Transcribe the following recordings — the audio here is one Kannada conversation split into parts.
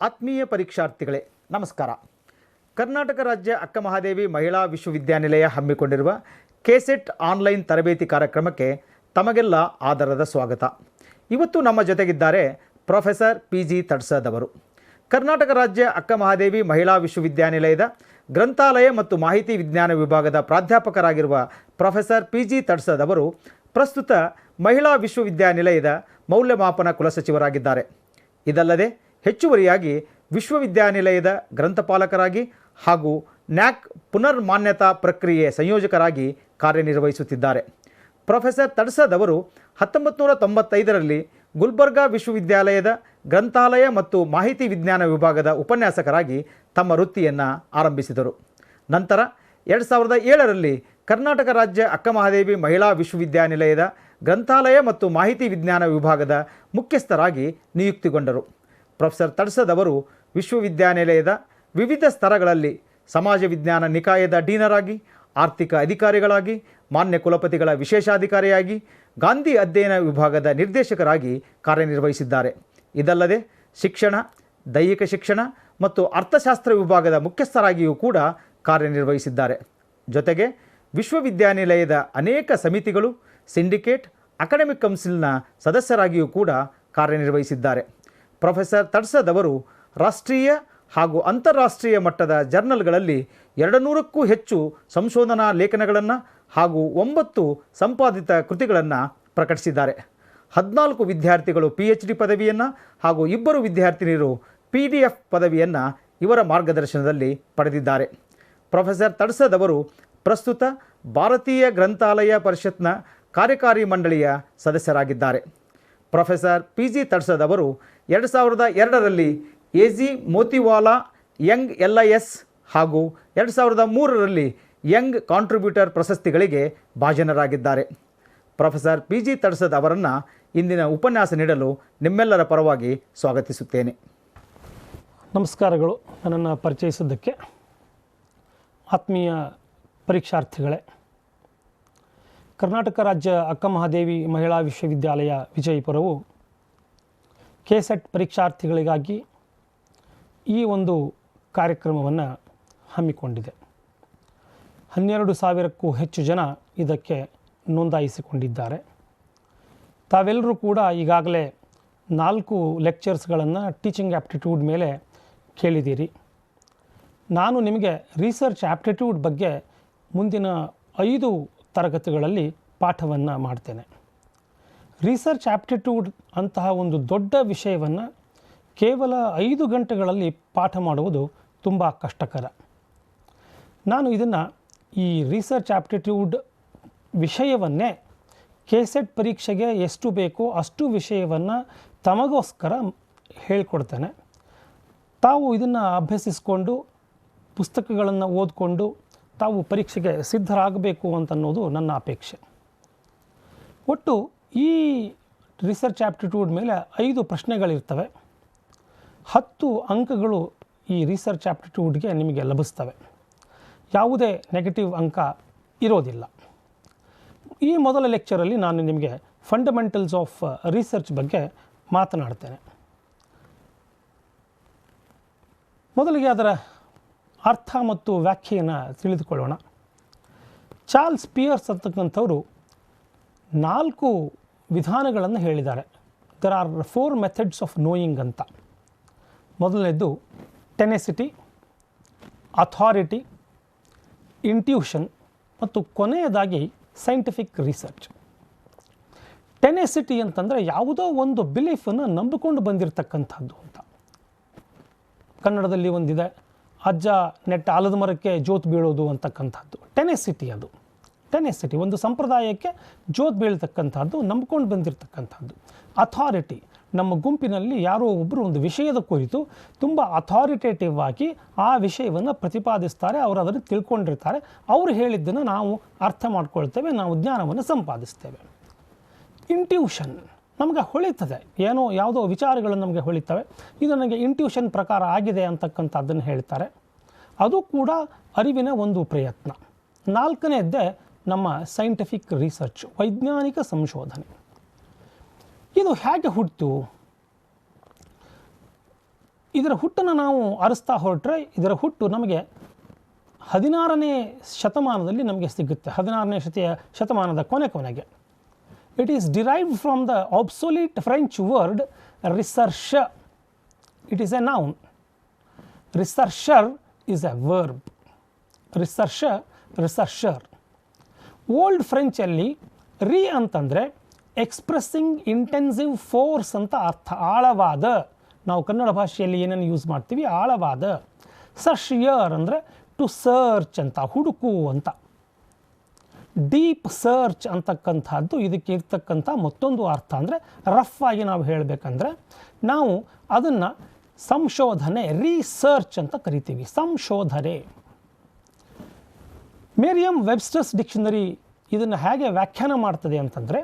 ಆತ್ಮೀಯ ಪರೀಕ್ಷಾರ್ಥಿಗಳೇ ನಮಸ್ಕಾರ. ಕರ್ನಾಟಕ ರಾಜ್ಯ ಅಕ್ಕಮಹಾದೇವಿ ಮಹಿಳಾ ವಿಶ್ವವಿದ್ಯಾನಿಲಯ ಹಮ್ಮಿಕೊಂಡಿರುವ ಕೆಸೆಟ್ ಆನ್ಲೈನ್ ತರಬೇತಿ ಕಾರ್ಯಕ್ರಮಕ್ಕೆ ತಮಗೆಲ್ಲ ಆದರದ ಸ್ವಾಗತ. ಇವತ್ತು ನಮ್ಮ ಜೊತೆಗಿದ್ದಾರೆ ಪ್ರೊಫೆಸರ್ ಪಿ.ಜಿ. ತಡ್ಸದ್ ಅವರು. ಕರ್ನಾಟಕ ರಾಜ್ಯ ಅಕ್ಕಮಹಾದೇವಿ ಮಹಿಳಾ ವಿಶ್ವವಿದ್ಯಾನಿಲಯದ ಗ್ರಂಥಾಲಯ ಮತ್ತು ಮಾಹಿತಿ ವಿಜ್ಞಾನ ವಿಭಾಗದ ಪ್ರಾಧ್ಯಾಪಕರಾಗಿರುವ ಪ್ರೊಫೆಸರ್ ಪಿ.ಜಿ. ತಡ್ಸದ್ ಅವರು ಪ್ರಸ್ತುತ ಮಹಿಳಾ ವಿಶ್ವವಿದ್ಯಾನಿಲಯದ ಮೌಲ್ಯಮಾಪನ ಕುಲಸಚಿವರಾಗಿದ್ದಾರೆ. ಇದಲ್ಲದೆ ಹೆಚ್ಚುವರಿಯಾಗಿ ವಿಶ್ವವಿದ್ಯಾನಿಲಯದ ಗ್ರಂಥಪಾಲಕರಾಗಿ ಹಾಗೂ ನ್ಯಾಕ್ ಪುನರ್ಮಾನ್ಯತಾ ಪ್ರಕ್ರಿಯೆ ಸಂಯೋಜಕರಾಗಿ ಕಾರ್ಯನಿರ್ವಹಿಸುತ್ತಿದ್ದಾರೆ. ಪ್ರೊಫೆಸರ್ ತಡ್ಸದ್ ಅವರು 1995ರಲ್ಲಿ ಗುಲ್ಬರ್ಗಾ ವಿಶ್ವವಿದ್ಯಾಲಯದ ಗ್ರಂಥಾಲಯ ಮತ್ತು ಮಾಹಿತಿ ವಿಜ್ಞಾನ ವಿಭಾಗದ ಉಪನ್ಯಾಸಕರಾಗಿ ತಮ್ಮ ವೃತ್ತಿಯನ್ನು ಆರಂಭಿಸಿದರು. ನಂತರ 2007ರಲ್ಲಿ ಕರ್ನಾಟಕ ರಾಜ್ಯ ಅಕ್ಕಮಹಾದೇವಿ ಮಹಿಳಾ ವಿಶ್ವವಿದ್ಯಾನಿಲಯದ ಗ್ರಂಥಾಲಯ ಮತ್ತು ಮಾಹಿತಿ ವಿಜ್ಞಾನ ವಿಭಾಗದ ಮುಖ್ಯಸ್ಥರಾಗಿ ನಿಯುಕ್ತಿಗೊಂಡರು. ಪ್ರೊಫೆಸರ್ ತಡ್ಸದ್ ಅವರು ವಿಶ್ವವಿದ್ಯಾನಿಲಯದ ವಿವಿಧ ಸ್ತರಗಳಲ್ಲಿ ಸಮಾಜ ವಿಜ್ಞಾನ ನಿಕಾಯದ ಡೀನರಾಗಿ, ಆರ್ಥಿಕ ಅಧಿಕಾರಿಗಳಾಗಿ, ಮಾನ್ಯ ಕುಲಪತಿಗಳ ವಿಶೇಷಾಧಿಕಾರಿಯಾಗಿ, ಗಾಂಧಿ ಅಧ್ಯಯನ ವಿಭಾಗದ ನಿರ್ದೇಶಕರಾಗಿ ಕಾರ್ಯನಿರ್ವಹಿಸಿದ್ದಾರೆ. ಇದಲ್ಲದೆ ಶಿಕ್ಷಣ, ದೈಹಿಕ ಶಿಕ್ಷಣ ಮತ್ತು ಅರ್ಥಶಾಸ್ತ್ರ ವಿಭಾಗದ ಮುಖ್ಯಸ್ಥರಾಗಿಯೂ ಕೂಡ ಕಾರ್ಯನಿರ್ವಹಿಸಿದ್ದಾರೆ. ಜೊತೆಗೆ ವಿಶ್ವವಿದ್ಯಾನಿಲಯದ ಅನೇಕ ಸಮಿತಿಗಳು, ಸಿಂಡಿಕೇಟ್, ಅಕಾಡೆಮಿಕ್ ಕೌನ್ಸಿಲ್ನ ಸದಸ್ಯರಾಗಿಯೂ ಕೂಡ ಕಾರ್ಯನಿರ್ವಹಿಸಿದ್ದಾರೆ. ಪ್ರೊಫೆಸರ್ ತಡ್ಸದ್ ಅವರು ರಾಷ್ಟ್ರೀಯ ಹಾಗೂ ಅಂತಾರಾಷ್ಟ್ರೀಯ ಮಟ್ಟದ ಜರ್ನಲ್ಗಳಲ್ಲಿ 200ಕ್ಕೂ ಹೆಚ್ಚು ಸಂಶೋಧನಾ ಲೇಖನಗಳನ್ನು ಹಾಗೂ 9 ಸಂಪಾದಿತ ಕೃತಿಗಳನ್ನು ಪ್ರಕಟಿಸಿದ್ದಾರೆ. 14 ವಿದ್ಯಾರ್ಥಿಗಳು PhD ಪದವಿಯನ್ನು ಹಾಗೂ 2 ವಿದ್ಯಾರ್ಥಿನಿಯರು PDF ಪದವಿಯನ್ನು ಇವರ ಮಾರ್ಗದರ್ಶನದಲ್ಲಿ ಪಡೆದಿದ್ದಾರೆ. ಪ್ರೊಫೆಸರ್ ತಡ್ಸದ್ ಅವರು ಪ್ರಸ್ತುತ ಭಾರತೀಯ ಗ್ರಂಥಾಲಯ ಪರಿಷತ್ನ ಕಾರ್ಯಕಾರಿ ಮಂಡಳಿಯ ಸದಸ್ಯರಾಗಿದ್ದಾರೆ. Professor PG. ತಡ್ಸದ್ ಅವರು 2002ರಲ್ಲಿ ಎ.ಜಿ. ಮೋತಿವಾಲಾ ಯಂಗ್ LIS ಹಾಗೂ 2003ರಲ್ಲಿ ಯಂಗ್ ಕಾಂಟ್ರಿಬ್ಯೂಟರ್ ಪ್ರಶಸ್ತಿಗಳಿಗೆ ಭಾಜನರಾಗಿದ್ದಾರೆ. Professor PG. ತಡ್ಸದ್ ಅವರನ್ನು ಇಂದಿನ ಉಪನ್ಯಾಸ ನೀಡಲು ನಿಮ್ಮೆಲ್ಲರ ಪರವಾಗಿ ಸ್ವಾಗತಿಸುತ್ತೇನೆ. ನಮಸ್ಕಾರಗಳು. ನನ್ನನ್ನು ಪರಿಚಯಿಸಿದ್ದಕ್ಕೆ. ಆತ್ಮೀಯ ಪರೀಕ್ಷಾರ್ಥಿಗಳೇ, ಕರ್ನಾಟಕ ರಾಜ್ಯ ಅಕ್ಕಮಹಾದೇವಿ ಮಹಿಳಾ ವಿಶ್ವವಿದ್ಯಾಲಯ ವಿಜಯಪುರವು ಕೆಸೆಟ್ ಪರೀಕ್ಷಾರ್ಥಿಗಳಿಗಾಗಿ ಈ ಒಂದು ಕಾರ್ಯಕ್ರಮವನ್ನು ಹಮ್ಮಿಕೊಂಡಿದೆ. 12,000ಕ್ಕೂ ಹೆಚ್ಚು ಜನ ಇದಕ್ಕೆ ನೋಂದಾಯಿಸಿಕೊಂಡಿದ್ದಾರೆ. ತಾವೆಲ್ಲರೂ ಕೂಡ ಈಗಾಗಲೇ 4 ಲೆಕ್ಚರ್ಸ್ಗಳನ್ನು ಟೀಚಿಂಗ್ ಆ್ಯಪ್ಟಿಟ್ಯೂಡ್ ಮೇಲೆ ಕೇಳಿದ್ದೀರಿ. ನಾನು ನಿಮಗೆ ರಿಸರ್ಚ್ ಆ್ಯಪ್ಟಿಟ್ಯೂಡ್ ಬಗ್ಗೆ ಮುಂದಿನ 5 ತರಗತಿಗಳಲ್ಲಿ ಪಾಠವನ್ನು ಮಾಡ್ತೇನೆ. ರಿಸರ್ಚ್ ಆ್ಯಪ್ಟಿಟ್ಯೂಡ್ ಅಂತಹ ಒಂದು ದೊಡ್ಡ ವಿಷಯವನ್ನು ಕೇವಲ 5 ಗಂಟೆಗಳಲ್ಲಿ ಪಾಠ ಮಾಡುವುದು ತುಂಬ ಕಷ್ಟಕರ. ನಾನು ಇದನ್ನು ಈ ರಿಸರ್ಚ್ ಆ್ಯಪ್ಟಿಟ್ಯೂಡ್ ವಿಷಯವನ್ನೇ ಕೆಸೆಟ್ ಪರೀಕ್ಷೆಗೆ ಎಷ್ಟು ಬೇಕೋ ಅಷ್ಟು ವಿಷಯವನ್ನು ತಮಗೋಸ್ಕರ ಹೇಳಿಕೊಡ್ತೇನೆ. ತಾವು ಇದನ್ನು ಅಭ್ಯಸಿಸಿಕೊಂಡು ಪುಸ್ತಕಗಳನ್ನು ಓದಿಕೊಂಡು ತಾವು ಪರೀಕ್ಷೆಗೆ ಸಿದ್ಧರಾಗಬೇಕು ಅಂತನ್ನೋದು ನನ್ನ ಅಪೇಕ್ಷೆ. ಒಟ್ಟು ಈ ರಿಸರ್ಚ್ ಆ್ಯಪ್ಟಿಟ್ಯೂಡ್ ಮೇಲೆ 5 ಪ್ರಶ್ನೆಗಳಿರ್ತವೆ. 10 ಅಂಕಗಳು ಈ ರಿಸರ್ಚ್ ಆ್ಯಪ್ಟಿಟ್ಯೂಡ್ಗೆ ನಿಮಗೆ ಲಭಿಸ್ತವೆ. ಯಾವುದೇ ನೆಗೆಟಿವ್ ಅಂಕ ಇರೋದಿಲ್ಲ. ಈ ಮೊದಲ ಲೆಕ್ಚರಲ್ಲಿ ನಾನು ನಿಮಗೆ ಫಂಡಮೆಂಟಲ್ಸ್ ಆಫ್ ರಿಸರ್ಚ್ ಬಗ್ಗೆ ಮಾತನಾಡ್ತೇನೆ. ಮೊದಲಿಗೆ ಅದರ ಅರ್ಥ ಮತ್ತು ವ್ಯಾಖ್ಯೆಯನ್ನು ತಿಳಿದುಕೊಳ್ಳೋಣ. ಚಾರ್ಲ್ಸ್ ಪಿಯರ್ಸ್ ಅಂತಕ್ಕಂಥವರು 4 ವಿಧಾನಗಳನ್ನು ಹೇಳಿದ್ದಾರೆ. There are 4 methods of knowing ಅಂತ. ಮೊದಲನೇದು ಟೆನೆಸಿಟಿ, ಅಥಾರಿಟಿ, ಇಂಟ್ಯೂಷನ್ ಮತ್ತು ಕೊನೆಯದಾಗಿ ಸೈಂಟಿಫಿಕ್ ರಿಸರ್ಚ್. ಟೆನೆಸಿಟಿ ಅಂತಂದರೆ ಯಾವುದೋ ಒಂದು ಬಿಲೀಫನ್ನು ನಂಬಿಕೊಂಡು ಬಂದಿರತಕ್ಕಂಥದ್ದು ಅಂತ. ಕನ್ನಡದಲ್ಲಿ ಒಂದಿದೆ, ಅಜ್ಜ ನೆಟ್ಟ ಆಲದ ಮರಕ್ಕೆ ಜೋತ್ ಬೀಳೋದು ಅಂತಕ್ಕಂಥದ್ದು ಟೆನೆಸಿಟಿ. ಅದು ಟೆನೆಸಿಟಿ ಒಂದು ಸಂಪ್ರದಾಯಕ್ಕೆ ಜೋತ್ ಬೀಳ್ತಕ್ಕಂಥದ್ದು, ನಂಬ್ಕೊಂಡು ಬಂದಿರತಕ್ಕಂಥದ್ದು. ಅಥಾರಿಟಿ, ನಮ್ಮ ಗುಂಪಿನಲ್ಲಿ ಯಾರೋ ಒಬ್ಬರು ಒಂದು ವಿಷಯದ ಕುರಿತು ತುಂಬ ಅಥಾರಿಟೇಟಿವ್ ಆಗಿ ಆ ವಿಷಯವನ್ನು ಪ್ರತಿಪಾದಿಸ್ತಾರೆ, ಅವರು ಅದನ್ನು ತಿಳ್ಕೊಂಡಿರ್ತಾರೆ, ಅವರು ಹೇಳಿದ್ದನ್ನು ನಾವು ಅರ್ಥ ಮಾಡ್ಕೊಳ್ತೇವೆ, ನಾವು ಜ್ಞಾನವನ್ನು ಸಂಪಾದಿಸ್ತೇವೆ. ಇಂಟ್ಯೂಷನ್, ನಮಗೆ ಹೊಳಿತದೆ, ಏನೋ ಯಾವುದೋ ವಿಚಾರಗಳು ನಮಗೆ ಹೊಳಿತವೆ, ಇದು ನನಗೆ ಇಂಟ್ಯೂಷನ್ ಪ್ರಕಾರ ಆಗಿದೆ ಅಂತಕ್ಕಂಥದ್ದನ್ನು ಹೇಳ್ತಾರೆ. ಅದು ಕೂಡ ಅರಿವಿನ ಒಂದು ಪ್ರಯತ್ನ. 4ನೇದ್ದೇ ನಮ್ಮ ಸೈಂಟಿಫಿಕ್ ರಿಸರ್ಚ್, ವೈಜ್ಞಾನಿಕ ಸಂಶೋಧನೆ. ಇದು ಹೇಗೆ ಹುಟ್ಟಿತು? ಇದರ ಹುಟ್ಟನ್ನು ನಾವು ಅರಿಸ್ತಾ ಹೊರಟ್ರೆ ಇದರ ಹುಟ್ಟು ನಮಗೆ 16ನೇ ಶತಮಾನದಲ್ಲಿ ನಮಗೆ ಸಿಗುತ್ತೆ. 16ನೇ ಶತಮಾನದ ಕೊನೆಗೆ. It is derived from the obsolete French word research. It is a noun. Researcher is a verb. Researcher. Old ಫ್ರೆಂಚಲ್ಲಿ ಅಂತಂದರೆ ಎಕ್ಸ್ಪ್ರೆಸ್ಸಿಂಗ್ ಇಂಟೆನ್ಸಿವ್ ಫೋರ್ಸ್ ಅಂತ ಅರ್ಥ. ಆಳವಾದ, ನಾವು ಕನ್ನಡ ಭಾಷೆಯಲ್ಲಿ ಏನನ್ನು ಯೂಸ್ ಮಾಡ್ತೀವಿ, ಆಳವಾದ. ಸರ್ಚಿಯರ್ ಅಂದರೆ ಟು ಸರ್ಚ್ ಅಂತ, ಹುಡುಕು ಅಂತ. ಡೀಪ್ ಸರ್ಚ್ ಅಂತಕ್ಕಂಥದ್ದು ಇದಕ್ಕೆ ಇರ್ತಕ್ಕಂಥ ಮತ್ತೊಂದು ಅರ್ಥ. ಅಂದರೆ ರಫ್ ಆಗಿ ನಾವು ಹೇಳಬೇಕಂದ್ರೆ ನಾವು ಅದನ್ನು ಸಂಶೋಧನೆ, ರಿಸರ್ಚ್ ಅಂತ ಕರಿತೀವಿ. ಸಂಶೋಧನೆ. ಮೇರಿಯಮ್ ವೆಬ್ಸ್ಟರ್ಸ್ ಡಿಕ್ಷನರಿ ಇದನ್ನು ಹೇಗೆ ವ್ಯಾಖ್ಯಾನ ಮಾಡ್ತದೆ ಅಂತಂದರೆ,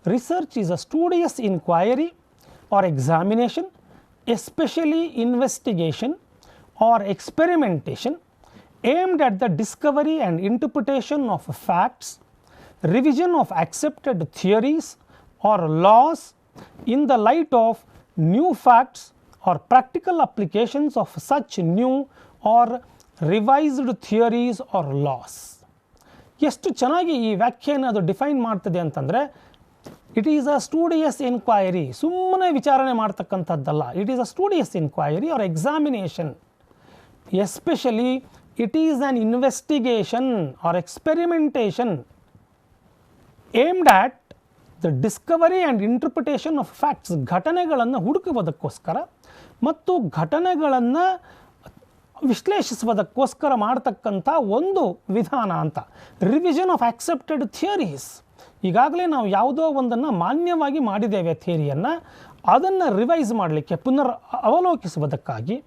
research is a studious inquiry or examination, especially investigation or experimentation aimed at the discovery and interpretation of facts, revision of accepted theories or laws in the light of new facts or practical applications of such new or revised theories or laws. ಎಷ್ಟು ಚೆನ್ನಾಗಿ ಈ ವ್ಯಾಖ್ಯಾನ ಅದು ಡಿಫೈನ್ ಮಾಡ್ತದೆ ಅಂತಂದರೆ, it is a studious inquiry, ಸುಮ್ಮನೆ ವಿಚಾರಣೆ ಮಾಡ್ತಕ್ಕಂಥದ್ದಲ್ಲ. It is a studious inquiry or examination. Especially it is an investigation or experimentation aimed at the discovery and interpretation of facts. ಘಟನೆಗಳನ್ನು ಹುಡುಕುವುದಕ್ಕೋಸ್ಕರ ಮತ್ತು ಘಟನೆಗಳನ್ನು ವಿಶ್ಲೇಷಿಸುವುದಕ್ಕೋಸ್ಕರ ಮಾಡತಕ್ಕಂಥ ಒಂದು ವಿಧಾನ ಅಂತ. Revision of accepted theories. ಈಗಾಗಲೇ ನಾವು ಯಾವುದೋ ಒಂದನ್ನು ಮಾನ್ಯವಾಗಿ ಮಾಡಿದ್ದೇವೆ ಥಿಯರಿಯನ್ನು, ಅದನ್ನು ರಿವೈಸ್ ಮಾಡಲಿಕ್ಕೆ, ಪುನರ್ ಅವಲೋಕಿಸುವುದಕ್ಕಾಗಿ,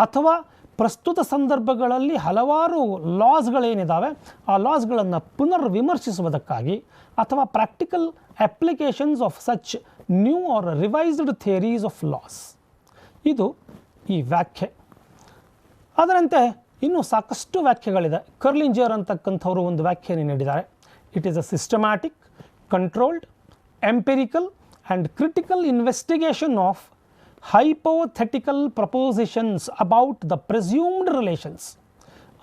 ಅಥವಾ ಪ್ರಸ್ತುತ ಸಂದರ್ಭಗಳಲ್ಲಿ ಹಲವಾರು ಲಾಸ್ಗಳೇನಿದ್ದಾವೆ ಆ ಲಾಸ್ಗಳನ್ನು ಪುನರ್ ವಿಮರ್ಶಿಸುವುದಕ್ಕಾಗಿ, ಅಥವಾ practical applications of such new or revised theories of laws. ಇದು ಈ ವ್ಯಾಖ್ಯೆ. ಅದರಂತೆ ಇನ್ನೂ ಸಾಕಷ್ಟು ವ್ಯಾಖ್ಯೆಗಳಿದೆ. ಕರ್ಲಿಂಜರ್ ಅಂತಕ್ಕಂಥವರು ಒಂದು ವ್ಯಾಖ್ಯೆಯನ್ನು ನೀಡಿದ್ದಾರೆ. It is a systematic, controlled, empirical and critical investigation of hypothetical propositions about the presumed relations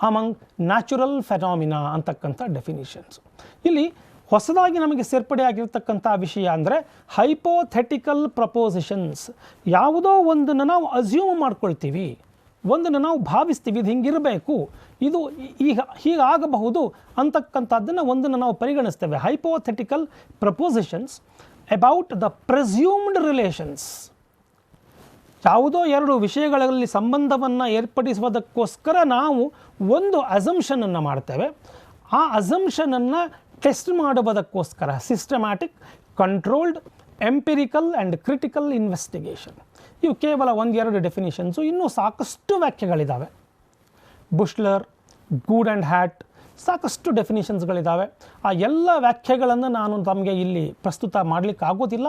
among natural phenomena ಅಂತಕ್ಕಂಥ ಡೆಫಿನಿಷನ್ಸ್. ಇಲ್ಲಿ ಹೊಸದಾಗಿ ನಮಗೆ ಸೇರ್ಪಡೆಯಾಗಿರ್ತಕ್ಕಂಥ ವಿಷಯ ಅಂದರೆ ಹೈಪೋಥೆಟಿಕಲ್ ಪ್ರಪೋಸಿಷನ್ಸ್. ಯಾವುದೋ ಒಂದನ್ನು ನಾವು ಅಸ್ಯೂಮ್ ಮಾಡ್ಕೊಳ್ತೀವಿ, ಒಂದನ್ನು ನಾವು ಭಾವಿಸ್ತೀವಿ, ಇದು ಹಿಂಗಿರಬೇಕು, ಇದು ಹೀಗಾಗಬಹುದು ಅಂತಕ್ಕಂಥದ್ದನ್ನು ಒಂದನ್ನು ನಾವು ಪರಿಗಣಿಸ್ತೇವೆ. Hypothetical propositions about the presumed relations. ಯಾವುದೋ ಎರಡು ವಿಷಯಗಳಲ್ಲಿ ಸಂಬಂಧವನ್ನು ಏರ್ಪಡಿಸುವುದಕ್ಕೋಸ್ಕರ ನಾವು ಒಂದು ಅಸಂಪ್ಷನನ್ನು ಮಾಡ್ತೇವೆ. ಆ ಅಸಂಪ್ಷನನ್ನು ಟೆಸ್ಟ್ ಮಾಡುವುದಕ್ಕೋಸ್ಕರ systematic, controlled, empirical and critical investigation. ಇವು ಕೇವಲ ಒಂದೆರಡು ಡೆಫಿನಿಷನ್ಸು. ಇನ್ನೂ ಸಾಕಷ್ಟು ವ್ಯಾಖ್ಯೆಗಳಿದ್ದಾವೆ. ಬುಷ್ಲರ್, ಗೂಡ್ ಆ್ಯಂಡ್ ಹ್ಯಾಟ್, ಸಾಕಷ್ಟು ಡೆಫಿನಿಷನ್ಸ್ಗಳಿದ್ದಾವೆ. ಆ ಎಲ್ಲ ವ್ಯಾಖ್ಯೆಗಳನ್ನು ನಾನು ತಮಗೆ ಇಲ್ಲಿ ಪ್ರಸ್ತುತ ಮಾಡಲಿಕ್ಕೆ ಆಗೋದಿಲ್ಲ.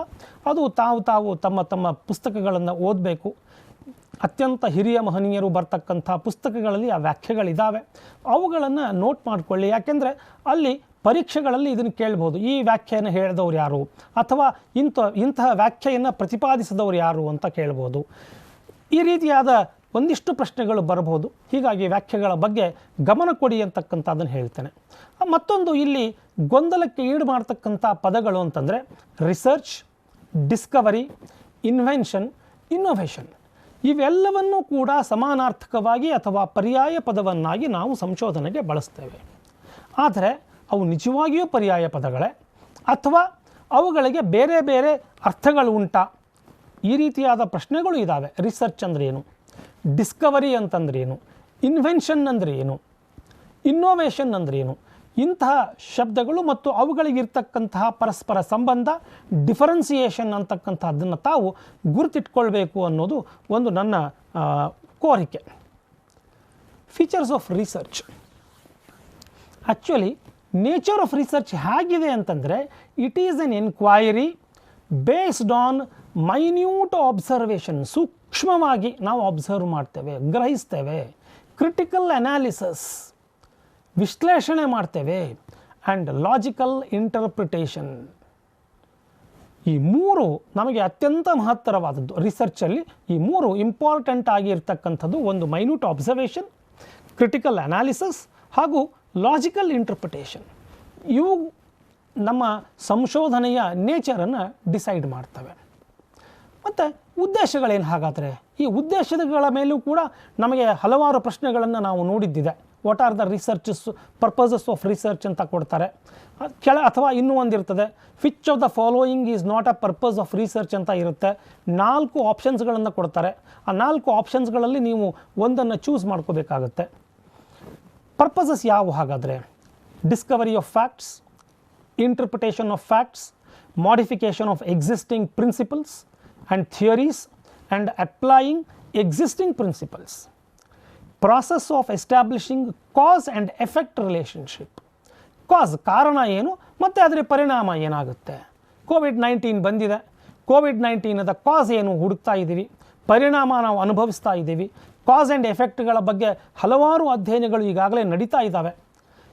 ಅದು ತಾವು ತಮ್ಮ ಪುಸ್ತಕಗಳನ್ನು ಓದಬೇಕು. ಅತ್ಯಂತ ಹಿರಿಯ ಮಹನೀಯರು ಬರ್ತಕ್ಕಂಥ ಪುಸ್ತಕಗಳಲ್ಲಿ ಆ ವ್ಯಾಖ್ಯೆಗಳಿದ್ದಾವೆ. ಅವುಗಳನ್ನು ನೋಟ್ ಮಾಡಿಕೊಳ್ಳಿ. ಯಾಕೆಂದರೆ ಅಲ್ಲಿ ಪರೀಕ್ಷೆಗಳಲ್ಲಿ ಇದನ್ನು ಕೇಳ್ಬೋದು, ಈ ವ್ಯಾಖ್ಯೆಯನ್ನು ಹೇಳಿದವರು ಯಾರು, ಅಥವಾ ಇಂತಹ ವ್ಯಾಖ್ಯೆಯನ್ನು ಪ್ರತಿಪಾದಿಸಿದವರು ಯಾರು ಅಂತ ಕೇಳ್ಬೋದು. ಈ ರೀತಿಯಾದ ಒಂದಿಷ್ಟು ಪ್ರಶ್ನೆಗಳು ಬರಬಹುದು. ಹೀಗಾಗಿ ವ್ಯಾಖ್ಯೆಗಳ ಬಗ್ಗೆ ಗಮನ ಕೊಡಿ ಅಂತಕ್ಕಂಥದ್ದನ್ನು ಹೇಳ್ತೇನೆ. ಮತ್ತೊಂದು ಇಲ್ಲಿ ಗೊಂದಲಕ್ಕೆ ಈಡು ಮಾಡ್ತಕ್ಕಂಥ ಪದಗಳು ಅಂತಂದರೆ ರಿಸರ್ಚ್, ಡಿಸ್ಕವರಿ, ಇನ್ವೆನ್ಷನ್, ಇನ್ನೋವೇಷನ್. ಇವೆಲ್ಲವನ್ನೂ ಕೂಡ ಸಮಾನಾರ್ಥಕವಾಗಿ ಅಥವಾ ಪರ್ಯಾಯ ಪದವನ್ನಾಗಿ ನಾವು ಸಂಶೋಧನೆಗೆ ಬಳಸ್ತೇವೆ. ಆದರೆ ಅವು ನಿಜವಾಗಿಯೂ ಪರ್ಯಾಯ ಪದಗಳೇ, ಅಥವಾ ಅವುಗಳಿಗೆ ಬೇರೆ ಬೇರೆ ಅರ್ಥಗಳು ಉಂಟಾ? ಈ ರೀತಿಯಾದ ಪ್ರಶ್ನೆಗಳು ಇದ್ದಾವೆ. ರಿಸರ್ಚ್ ಅಂದರೆ ಏನು, ಡಿಸ್ಕವರಿ ಅಂತಂದ್ರೇನು, ಇನ್ವೆನ್ಷನ್ ಅಂದರೆ ಏನು, ಇನ್ನೋವೇಷನ್ ಅಂದ್ರೇನು, ಇಂತಹ ಶಬ್ದಗಳು ಮತ್ತು ಅವುಗಳಿಗಿರ್ತಕ್ಕಂತಹ ಪರಸ್ಪರ ಸಂಬಂಧ, ಡಿಫರೆನ್ಸಿಯೇಷನ್ ಅಂತಕ್ಕಂಥದ್ದನ್ನು ತಾವು ಗುರುತಿಟ್ಕೊಳ್ಬೇಕು ಅನ್ನೋದು ಒಂದು ನನ್ನ ಕೋರಿಕೆ. Features of research. Actually nature of research ಹೇಗಿದೆ ಅಂತಂದರೆ, it is N enquiry based on minute observation. ಸೂಕ್ಷ್ಮವಾಗಿ ನಾವು ಅಬ್ಸರ್ವ್ ಮಾಡ್ತೇವೆ, ಗ್ರಹಿಸ್ತೇವೆ. ಕ್ರಿಟಿಕಲ್ ಅನಾಲಿಸಿಸ್, ವಿಶ್ಲೇಷಣೆ ಮಾಡ್ತೇವೆ. And logical interpretation. ಈ ಮೂರು ನಮಗೆ ಅತ್ಯಂತ ಮಹತ್ತರವಾದದ್ದು. ರಿಸರ್ಚಲ್ಲಿ ಈ ಮೂರು ಇಂಪಾರ್ಟೆಂಟ್ ಆಗಿರ್ತಕ್ಕಂಥದ್ದು. ಒಂದು ಮೈನ್ಯೂಟ್ ಅಬ್ಸರ್ವೇಷನ್, ಕ್ರಿಟಿಕಲ್ ಅನಾಲಿಸಿಸ್ ಹಾಗೂ ಲಾಜಿಕಲ್ ಇಂಟರ್ಪ್ರಿಟೇಷನ್. ಇವು ನಮ್ಮ ಸಂಶೋಧನೆಯ ನೇಚರನ್ನು ಡಿಸೈಡ್ ಮಾಡ್ತವೆ. ಮತ್ತು ಉದ್ದೇಶಗಳೇನು ಹಾಗಾದರೆ? ಈ ಉದ್ದೇಶಗಳ ಮೇಲೂ ಕೂಡ ನಮಗೆ ಹಲವಾರು ಪ್ರಶ್ನೆಗಳನ್ನು ನಾವು ನೋಡಿದ್ದಿದೆ. What are the researches purposes of research ಅಂತ ಕೊಡ್ತಾರೆ. ಅಥವಾ ಇನ್ನೂ ಒಂದಿರ್ತದೆ, which of the following is not a purpose of research ಅಂತ ಇರುತ್ತೆ. 4 ಆಪ್ಷನ್ಸ್ಗಳನ್ನು ಕೊಡ್ತಾರೆ. ಆ 4 ಆಪ್ಷನ್ಸ್ಗಳಲ್ಲಿ ನೀವು ಒಂದನ್ನು ಚೂಸ್ ಮಾಡ್ಕೋಬೇಕಾಗತ್ತೆ. ಪರ್ಪಸಸ್ ಯಾವುವು ಹಾಗಾದರೆ? Discovery of facts, interpretation of facts, modification of existing principles and theories and applying existing principles, process of establishing cause and effect relationship. ಕಾಸ್ ಕಾರಣ ಏನು ಮತ್ತು ಅದರ ಪರಿಣಾಮ ಏನಾಗುತ್ತೆ? ಕೋವಿಡ್-19 ಬಂದಿದೆ. ಕೋವಿಡ್-19ದ ಕಾಸ್ ಏನು ಹುಡುಕ್ತಾ ಇದ್ದೀವಿ, ಪರಿಣಾಮ ನಾವು ಅನುಭವಿಸ್ತಾ ಇದ್ದೀವಿ. ಕಾಸ್ ಆ್ಯಂಡ್ ಎಫೆಕ್ಟ್ಗಳ ಬಗ್ಗೆ ಹಲವಾರು ಅಧ್ಯಯನಗಳು ಈಗಾಗಲೇ ನಡೀತಾ ಇದ್ದಾವೆ.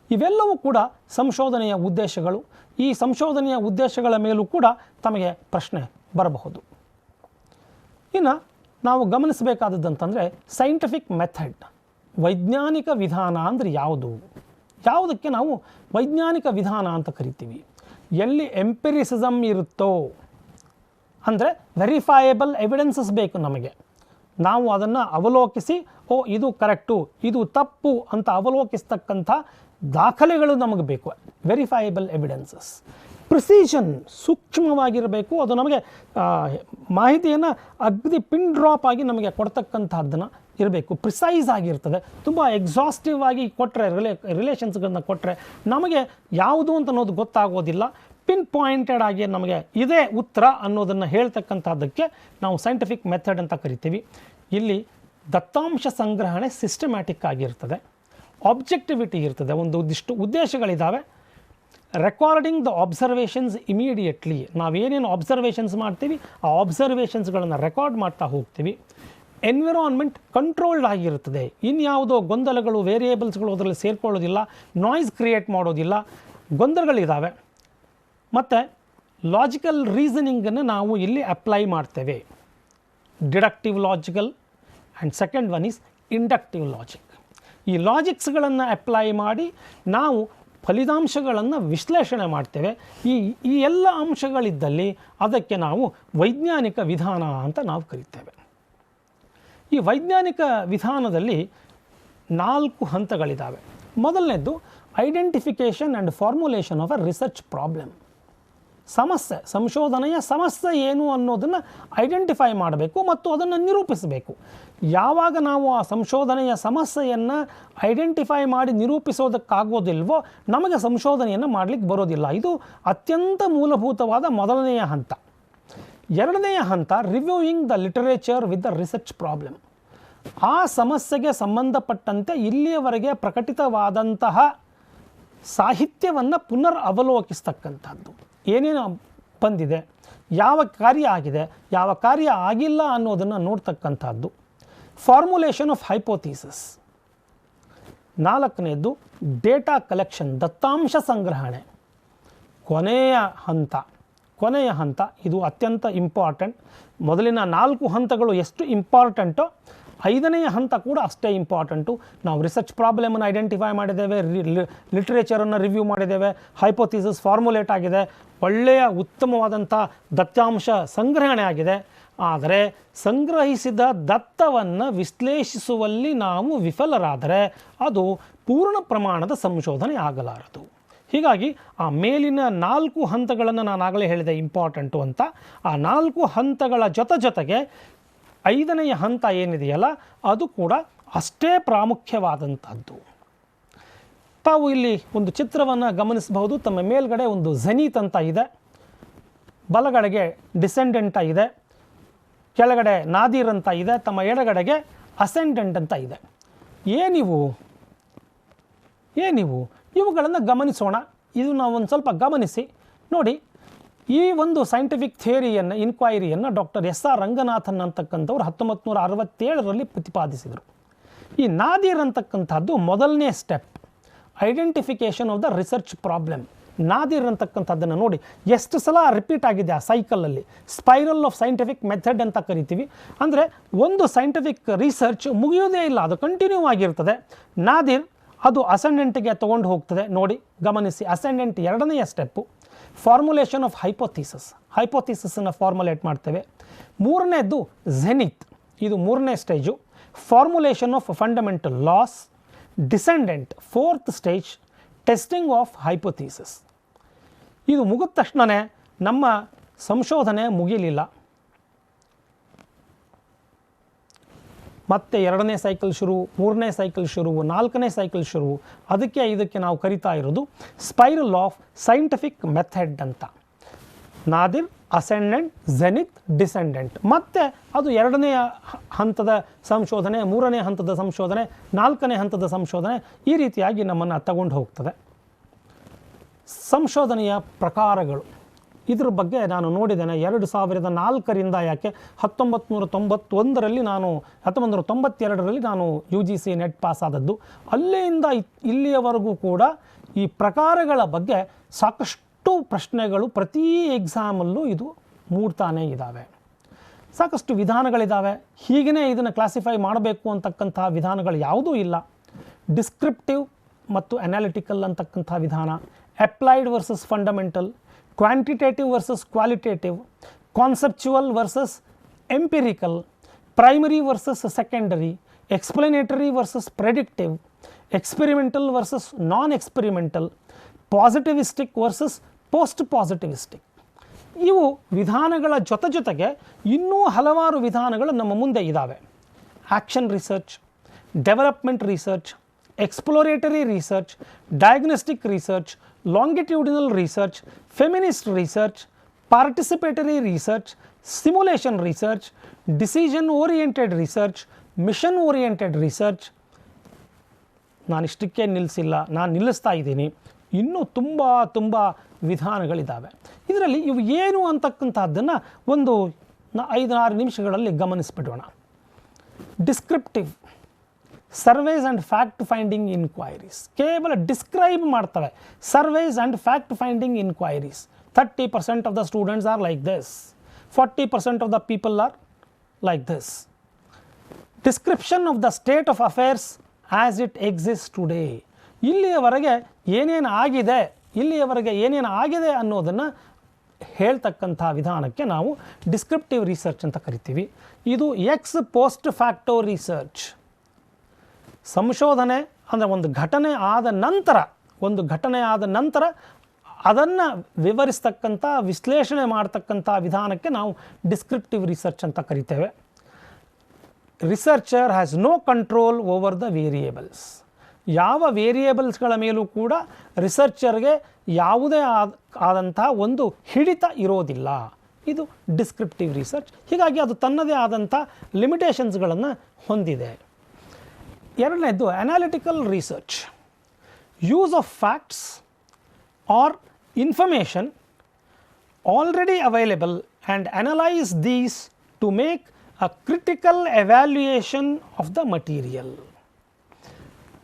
ಇವೆಲ್ಲವೂ ಕೂಡ ಸಂಶೋಧನೆಯ ಉದ್ದೇಶಗಳು. ಈ ಸಂಶೋಧನೆಯ ಉದ್ದೇಶಗಳ ಮೇಲೂ ಕೂಡ ತಮಗೆ ಪ್ರಶ್ನೆ ಬರಬಹುದು. ಇನ್ನು ನಾವು ಗಮನಿಸಬೇಕಾದದ್ದಂತಂದರೆ ಸೈಂಟಿಫಿಕ್ ಮೆಥಡ್, ವೈಜ್ಞಾನಿಕ ವಿಧಾನ ಅಂದರೆ ಯಾವುದು? ಯಾವುದಕ್ಕೆ ನಾವು ವೈಜ್ಞಾನಿಕ ವಿಧಾನ ಅಂತ ಕರಿತೀವಿ? ಎಲ್ಲಿ ಎಂಪಿರಿಸಿಸಮ್ ಇರುತ್ತೋ, ಅಂದರೆ ವೆರಿಫೈಯಬಲ್ ಎವಿಡೆನ್ಸಸ್ ಬೇಕು ನಮಗೆ. ನಾವು ಅದನ್ನು ಅವಲೋಕಿಸಿ ಇದು ಕರೆಕ್ಟು, ಇದು ತಪ್ಪು ಅಂತ ಅವಲೋಕಿಸ್ತಕ್ಕಂಥ ದಾಖಲೆಗಳು ನಮಗೆ ಬೇಕು. Verifiable evidences. ಪ್ರಿಸಿಷನ್, ಸೂಕ್ಷ್ಮವಾಗಿರಬೇಕು. ಅದು ನಮಗೆ ಮಾಹಿತಿಯನ್ನು ಅಗದಿ ಪಿನ್ ಡ್ರಾಪ್ ಆಗಿ ನಮಗೆ ಕೊಡ್ತಕ್ಕಂಥದ್ದನ್ನು ಇರಬೇಕು. ಪ್ರಿಸೈಸ್ ಆಗಿರ್ತದೆ. ತುಂಬ ಎಕ್ಸಾಸ್ಟಿವ್ ಆಗಿ ಕೊಟ್ಟರೆ ರಿಲೇಷನ್ಸ್ಗಳನ್ನ ಕೊಟ್ಟರೆ ನಮಗೆ ಯಾವುದು ಅಂತ ಅನ್ನೋದು ಗೊತ್ತಾಗೋದಿಲ್ಲ. ಪಿನ್ ಪಾಯಿಂಟೆಡ್ ಆಗಿ ನಮಗೆ ಇದೇ ಉತ್ತರ ಅನ್ನೋದನ್ನು ಹೇಳ್ತಕ್ಕಂಥದ್ದಕ್ಕೆ ನಾವು ಸೈಂಟಿಫಿಕ್ ಮೆಥಡ್ ಅಂತ ಕರಿತೀವಿ. ಇಲ್ಲಿ ದತ್ತಾಂಶ ಸಂಗ್ರಹಣೆ ಸಿಸ್ಟಮ್ಯಾಟಿಕ್ ಆಗಿರ್ತದೆ. ಆಬ್ಜೆಕ್ಟಿವಿಟಿ ಇರ್ತದೆ. ಒಂದಿಷ್ಟು ಉದ್ದೇಶಗಳಿದ್ದಾವೆ. Recording the observations immediately. ನಾವೇನೇನು ಅಬ್ಸರ್ವೇಷನ್ಸ್ ಮಾಡ್ತೀವಿ ಆ ಅಬ್ಸರ್ವೇಷನ್ಸ್ಗಳನ್ನು ರೆಕಾರ್ಡ್ ಮಾಡ್ತಾ ಹೋಗ್ತೀವಿ. ಎನ್ವಿರಾನ್ಮೆಂಟ್ ಕಂಟ್ರೋಲ್ಡ್ ಆಗಿರುತ್ತದೆ. ಇನ್ಯಾವುದೋ ಗೊಂದಲಗಳು, ವೇರಿಯೇಬಲ್ಸ್ಗಳು ಅದರಲ್ಲಿ ಸೇರ್ಕೊಳ್ಳೋದಿಲ್ಲ. ನಾಯ್ಸ್ ಕ್ರಿಯೇಟ್ ಮಾಡೋದಿಲ್ಲ. ಗೊಂದಲಗಳಿದ್ದಾವೆ. ಮತ್ತು ಲಾಜಿಕಲ್ ರೀಸನಿಂಗನ್ನು ನಾವು ಇಲ್ಲಿ ಅಪ್ಲೈ ಮಾಡ್ತೇವೆ. Deductive logical and second one is inductive logic. ಈ ಲಾಜಿಕ್ಸ್ಗಳನ್ನು ಅಪ್ಲೈ ಮಾಡಿ ನಾವು ಫಲಿತಾಂಶಗಳನ್ನು ವಿಶ್ಲೇಷಣೆ ಮಾಡ್ತೇವೆ. ಈ ಎಲ್ಲ ಅಂಶಗಳಿದ್ದಲ್ಲಿ ಅದಕ್ಕೆ ನಾವು ವೈಜ್ಞಾನಿಕ ವಿಧಾನ ಅಂತ ನಾವು ಕರಿತೇವೆ. ಈ ವೈಜ್ಞಾನಿಕ ವಿಧಾನದಲ್ಲಿ 4 ಹಂತಗಳಿದ್ದಾವೆ. ಮೊದಲನೇದು identification and formulation of a research problem. ಸಮಸ್ಯೆ, ಸಂಶೋಧನೆಯ ಸಮಸ್ಯೆ ಏನು ಅನ್ನೋದನ್ನು ಐಡೆಂಟಿಫೈ ಮಾಡಬೇಕು ಮತ್ತು ಅದನ್ನು ನಿರೂಪಿಸಬೇಕು. ಯಾವಾಗ ನಾವು ಆ ಸಂಶೋಧನೆಯ ಸಮಸ್ಯೆಯನ್ನು ಐಡೆಂಟಿಫೈ ಮಾಡಿ ನಿರೂಪಿಸೋದಕ್ಕಾಗೋದಿಲ್ವೋ ನಮಗೆ ಸಂಶೋಧನೆಯನ್ನು ಮಾಡಲಿಕ್ಕೆ ಬರೋದಿಲ್ಲ. ಇದು ಅತ್ಯಂತ ಮೂಲಭೂತವಾದ ಮೊದಲನೆಯ ಹಂತ. ಎರಡನೆಯ ಹಂತ reviewing the literature with the research problem. ಆ ಸಮಸ್ಯೆಗೆ ಸಂಬಂಧಪಟ್ಟಂತೆ ಇಲ್ಲಿಯವರೆಗೆ ಪ್ರಕಟಿತವಾದಂತಹ ಸಾಹಿತ್ಯವನ್ನು ಪುನರ್ ಅವಲೋಕಿಸ್ತಕ್ಕಂಥದ್ದು. ಏನೇನು ಬಂದಿದೆ, ಯಾವ ಕಾರ್ಯ ಆಗಿದೆ, ಯಾವ ಕಾರ್ಯ ಆಗಿಲ್ಲ ಅನ್ನೋದನ್ನು ನೋಡ್ತಕ್ಕಂಥದ್ದು. Formulation of hypothesis. 4ನೇದು ಡೇಟಾ ಕಲೆಕ್ಷನ್, ದತ್ತಾಂಶ ಸಂಗ್ರಹಣೆ. ಕೊನೆಯ ಹಂತ ಇದು ಅತ್ಯಂತ ಇಂಪಾರ್ಟೆಂಟ್. ಮೊದಲಿನ 4 ಹಂತಗಳು ಎಷ್ಟು ಇಂಪಾರ್ಟೆಂಟೋ 5ನೆಯ ಹಂತ ಕೂಡ ಅಷ್ಟೇ ಇಂಪಾರ್ಟೆಂಟು. ನಾವು ರಿಸರ್ಚ್ ಪ್ರಾಬ್ಲಮನ್ನು ಐಡೆಂಟಿಫೈ ಮಾಡಿದ್ದೇವೆ, ಲಿಟ್ರೇಚರನ್ನು ರಿವ್ಯೂ ಮಾಡಿದ್ದೇವೆ, ಹೈಪೋಥೀಸಿಸ್ ಫಾರ್ಮುಲೇಟ್ ಆಗಿದೆ, ಒಳ್ಳೆಯ ಉತ್ತಮವಾದಂಥ ದತ್ತಾಂಶ ಸಂಗ್ರಹಣೆ ಆಗಿದೆ. ಆದರೆ ಸಂಗ್ರಹಿಸಿದ ದತ್ತವನ್ನು ವಿಶ್ಲೇಷಿಸುವಲ್ಲಿ ನಾವು ವಿಫಲರಾದರೆ ಅದು ಪೂರ್ಣ ಪ್ರಮಾಣದ ಸಂಶೋಧನೆ ಆಗಲಾರದು. ಹೀಗಾಗಿ ಆ ಮೇಲಿನ 4 ಹಂತಗಳನ್ನು ನಾನು ಆಗಲೇ ಹೇಳಿದೆ ಇಂಪಾರ್ಟೆಂಟು ಅಂತ. ಆ 4 ಹಂತಗಳ ಜೊತೆಗೆ 5ನೆಯ ಹಂತ ಏನಿದೆಯಲ್ಲ ಅದು ಕೂಡ ಅಷ್ಟೇ ಪ್ರಾಮುಖ್ಯವಾದಂಥದ್ದು. ತಾವು ಇಲ್ಲಿ ಒಂದು ಚಿತ್ರವನ್ನು ಗಮನಿಸಬಹುದು. ತಮ್ಮ ಮೇಲ್ಗಡೆ ಒಂದು ಝೆನೀತ್ ಅಂತ ಇದೆ, ಬಲಗಡೆಗೆ ಡಿಸೆಂಡೆಂಟ್ ಇದೆ, ಕೆಳಗಡೆ ನಾದೀರ್ ಅಂತ ಇದೆ, ತಮ್ಮ ಎಡಗಡೆಗೆ ಅಸೆಂಡೆಂಟ್ ಅಂತ ಇದೆ. ಏನಿವು ಇವುಗಳನ್ನು ಗಮನಿಸೋಣ. ಇದು ನಾವು ಒಂದು ಸ್ವಲ್ಪ ಗಮನಿಸಿ ನೋಡಿ. ಈ ಒಂದು ಸೈಂಟಿಫಿಕ್ ಥಿಯರಿಯನ್ನು, ಇನ್ಕ್ವೈರಿಯನ್ನು ಡಾಕ್ಟರ್ ಎಸ್.ಆರ್. ರಂಗನಾಥನ್ ಅಂತಕ್ಕಂಥವ್ರು 1967ರಲ್ಲಿ ಪ್ರತಿಪಾದಿಸಿದರು. ಈ ನಾದೀರ್ ಅಂತಕ್ಕಂಥದ್ದು ಮೊದಲನೇ step, identification of the research problem. ನಾದಿರ್ ಅಂತಕ್ಕಂಥದ್ದನ್ನು ನೋಡಿ ಎಷ್ಟು ಸಲ ರಿಪೀಟ್ ಆಗಿದೆ ಆ ಸೈಕಲಲ್ಲಿ. ಸ್ಪೈರಲ್ ಆಫ್ ಸೈಂಟಿಫಿಕ್ ಮೆಥಡ್ ಅಂತ ಕರಿತೀವಿ. ಅಂದರೆ ಒಂದು ಸೈಂಟಿಫಿಕ್ ರಿಸರ್ಚ್ ಮುಗಿಯೋದೇ ಇಲ್ಲ, ಅದು ಕಂಟಿನ್ಯೂ ಆಗಿರ್ತದೆ. ನಾದಿರ್ ಅದು ಅಸೆಂಡೆಂಟ್ಗೆ ತೊಗೊಂಡು ಹೋಗ್ತದೆ. ನೋಡಿ ಗಮನಿಸಿ, ಅಸೆಂಡೆಂಟ್ ಎರಡನೆಯ ಸ್ಟೆಪ್ಪು ಫಾರ್ಮುಲೇಷನ್ ಆಫ್ ಹೈಪೋಥಿಸಿಸನ್ನು ಫಾರ್ಮುಲೇಟ್ ಮಾಡ್ತೇವೆ. ಮೂರನೇದು ಝೆನಿತ್, ಇದು ಮೂರನೇ stage. Formulation of fundamental loss. Descendant fourth stage testing of hypothesis. ಇದು ಮುಗಿದ ತಕ್ಷಣವೇ ನಮ್ಮ ಸಂಶೋಧನೆ ಮುಗಿಲಿಲ್ಲ, ಮತ್ತೆ ಎರಡನೇ ಸೈಕಲ್ ಶುರು, ಮೂರನೇ ಸೈಕಲ್ ಶುರು, ನಾಲ್ಕನೇ ಸೈಕಲ್ ಶುರು. ಇದಕ್ಕೆ ನಾವು ಕರಿತಾ ಇರೋದು ಸ್ಪೈರಲ್ ಆಫ್ ಸೈಂಟಿಫಿಕ್ ಮೆಥಡ್ ಅಂತ. ನಾದಿರ್, ಅಸೆಂಡೆಂಟ್, ಝೆನಿತ್, ಡಿಸೆಂಡೆಂಟ್. ಮತ್ತು ಅದು ಎರಡನೆಯ ಹಂತದ ಸಂಶೋಧನೆ, ಮೂರನೇ ಹಂತದ ಸಂಶೋಧನೆ, ನಾಲ್ಕನೇ ಹಂತದ ಸಂಶೋಧನೆ, ಈ ರೀತಿಯಾಗಿ ನಮ್ಮನ್ನು ತಗೊಂಡು ಹೋಗ್ತದೆ. ಸಂಶೋಧನೆಯ ಪ್ರಕಾರಗಳು, ಇದ್ರ ಬಗ್ಗೆ ನಾನು ನೋಡಿದ್ದೇನೆ 2004ರಿಂದ, ಯಾಕೆ 1992ರಲ್ಲಿ ನಾನು UGC ನೆಟ್ ಪಾಸ್ ಆದದ್ದು. ಅಲ್ಲಿಂದ ಇಲ್ಲಿಯವರೆಗೂ ಕೂಡ ಈ ಪ್ರಕಾರಗಳ ಬಗ್ಗೆ ಸಾಕಷ್ಟು ಪ್ರಶ್ನೆಗಳು ಪ್ರತಿ ಎಕ್ಸಾಮಲ್ಲೂ ಇದು ಮೂಡ್ತಾನೇ ಇದ್ದಾವೆ. ಸಾಕಷ್ಟು ವಿಧಾನಗಳಿದ್ದಾವೆ. ಹೀಗೇ ಇದನ್ನು ಕ್ಲಾಸಿಫೈ ಮಾಡಬೇಕು ಅಂತಕ್ಕಂಥ ವಿಧಾನಗಳು ಯಾವುದೂ ಇಲ್ಲ. ಡಿಸ್ಕ್ರಿಪ್ಟಿವ್ ಮತ್ತು ಅನಾಲಿಟಿಕಲ್ ಅಂತಕ್ಕಂಥ ವಿಧಾನ, applied versus fundamental, quantitative versus qualitative, conceptual versus empirical, primary versus secondary, explanatory versus predictive, experimental versus non experimental, positivistic versus post positivistic. ಇವು ವಿಧಾನಗಳ ಜೊತೆಗೆ ಇನ್ನೂ ಹಲವಾರು ವಿಧಾನಗಳು ನಮ್ಮ ಮುಂದೆ ಇದ್ದಾವೆ. Action research, development research, exploratory research, diagnostic research, longitudinal research, feminist research, participatory research, simulation research, decision oriented research, mission oriented research. ನಾನಿಷ್ಟಕ್ಕೆ ನಿಲ್ಲಿಸಿಲ್ಲ, ನಾನು ನಿಲ್ಲಿಸ್ತಾ ಇದ್ದೀನಿ. ಇನ್ನೂ ತುಂಬ ವಿಧಾನಗಳಿದ್ದಾವೆ. ಇದರಲ್ಲಿ ಇವು ಏನು ಅಂತಕ್ಕಂಥದ್ದನ್ನು ಒಂದು 5-6 ನಿಮಿಷಗಳಲ್ಲಿ ಗಮನಿಸ್ಬಿಡೋಣ. Descriptive, surveys and fact finding inquiries, ಕೇವಲ ಡಿಸ್ಕ್ರೈಬ್ ಮಾಡ್ತವೆ. Surveys and fact finding inquiries, 30% of the students are like this, 40% of the people are like this. Description of the state of affairs as it exist today. ಇಲ್ಲಿಯವರೆಗೆ ಏನೇನು ಆಗಿದೆ ಅನ್ನೋದನ್ನು ಹೇಳ್ತಕ್ಕಂಥ ವಿಧಾನಕ್ಕೆ ನಾವು ಡಿಸ್ಕ್ರಿಪ್ಟಿವ್ ರಿಸರ್ಚ್ ಅಂತ ಕರಿತೀವಿ. ಇದು ಎಕ್ಸ್ ಪೋಸ್ಟ್ ಫ್ಯಾಕ್ಟೋ ರಿಸರ್ಚ್. ಸಂಶೋಧನೆ ಅಂದರೆ ಒಂದು ಘಟನೆ ಆದ ನಂತರ ಅದನ್ನು ವಿವರಿಸ್ತಕ್ಕಂಥ, ವಿಶ್ಲೇಷಣೆ ಮಾಡ್ತಕ್ಕಂಥ ವಿಧಾನಕ್ಕೆ ನಾವು ಡಿಸ್ಕ್ರಿಪ್ಟಿವ್ ರಿಸರ್ಚ್ ಅಂತ ಕರಿತೇವೆ. Researcher has no control over the variables. ಯಾವ ವೇರಿಯೇಬಲ್ಸ್ಗಳ ಮೇಲೂ ಕೂಡ ರಿಸರ್ಚರ್ಗೆ ಯಾವುದೇ ಆದಂಥ ಒಂದು ಹಿಡಿತ ಇರೋದಿಲ್ಲ. ಇದು ಡಿಸ್ಕ್ರಿಪ್ಟಿವ್ ರಿಸರ್ಚ್. ಹೀಗಾಗಿ ಅದು ತನ್ನದೇ ಆದಂಥ ಲಿಮಿಟೇಷನ್ಸ್ಗಳನ್ನು ಹೊಂದಿದೆ. ಎರಡನೇದು analytical research. Use of facts or information already available and analyse these to make a critical evaluation of the material.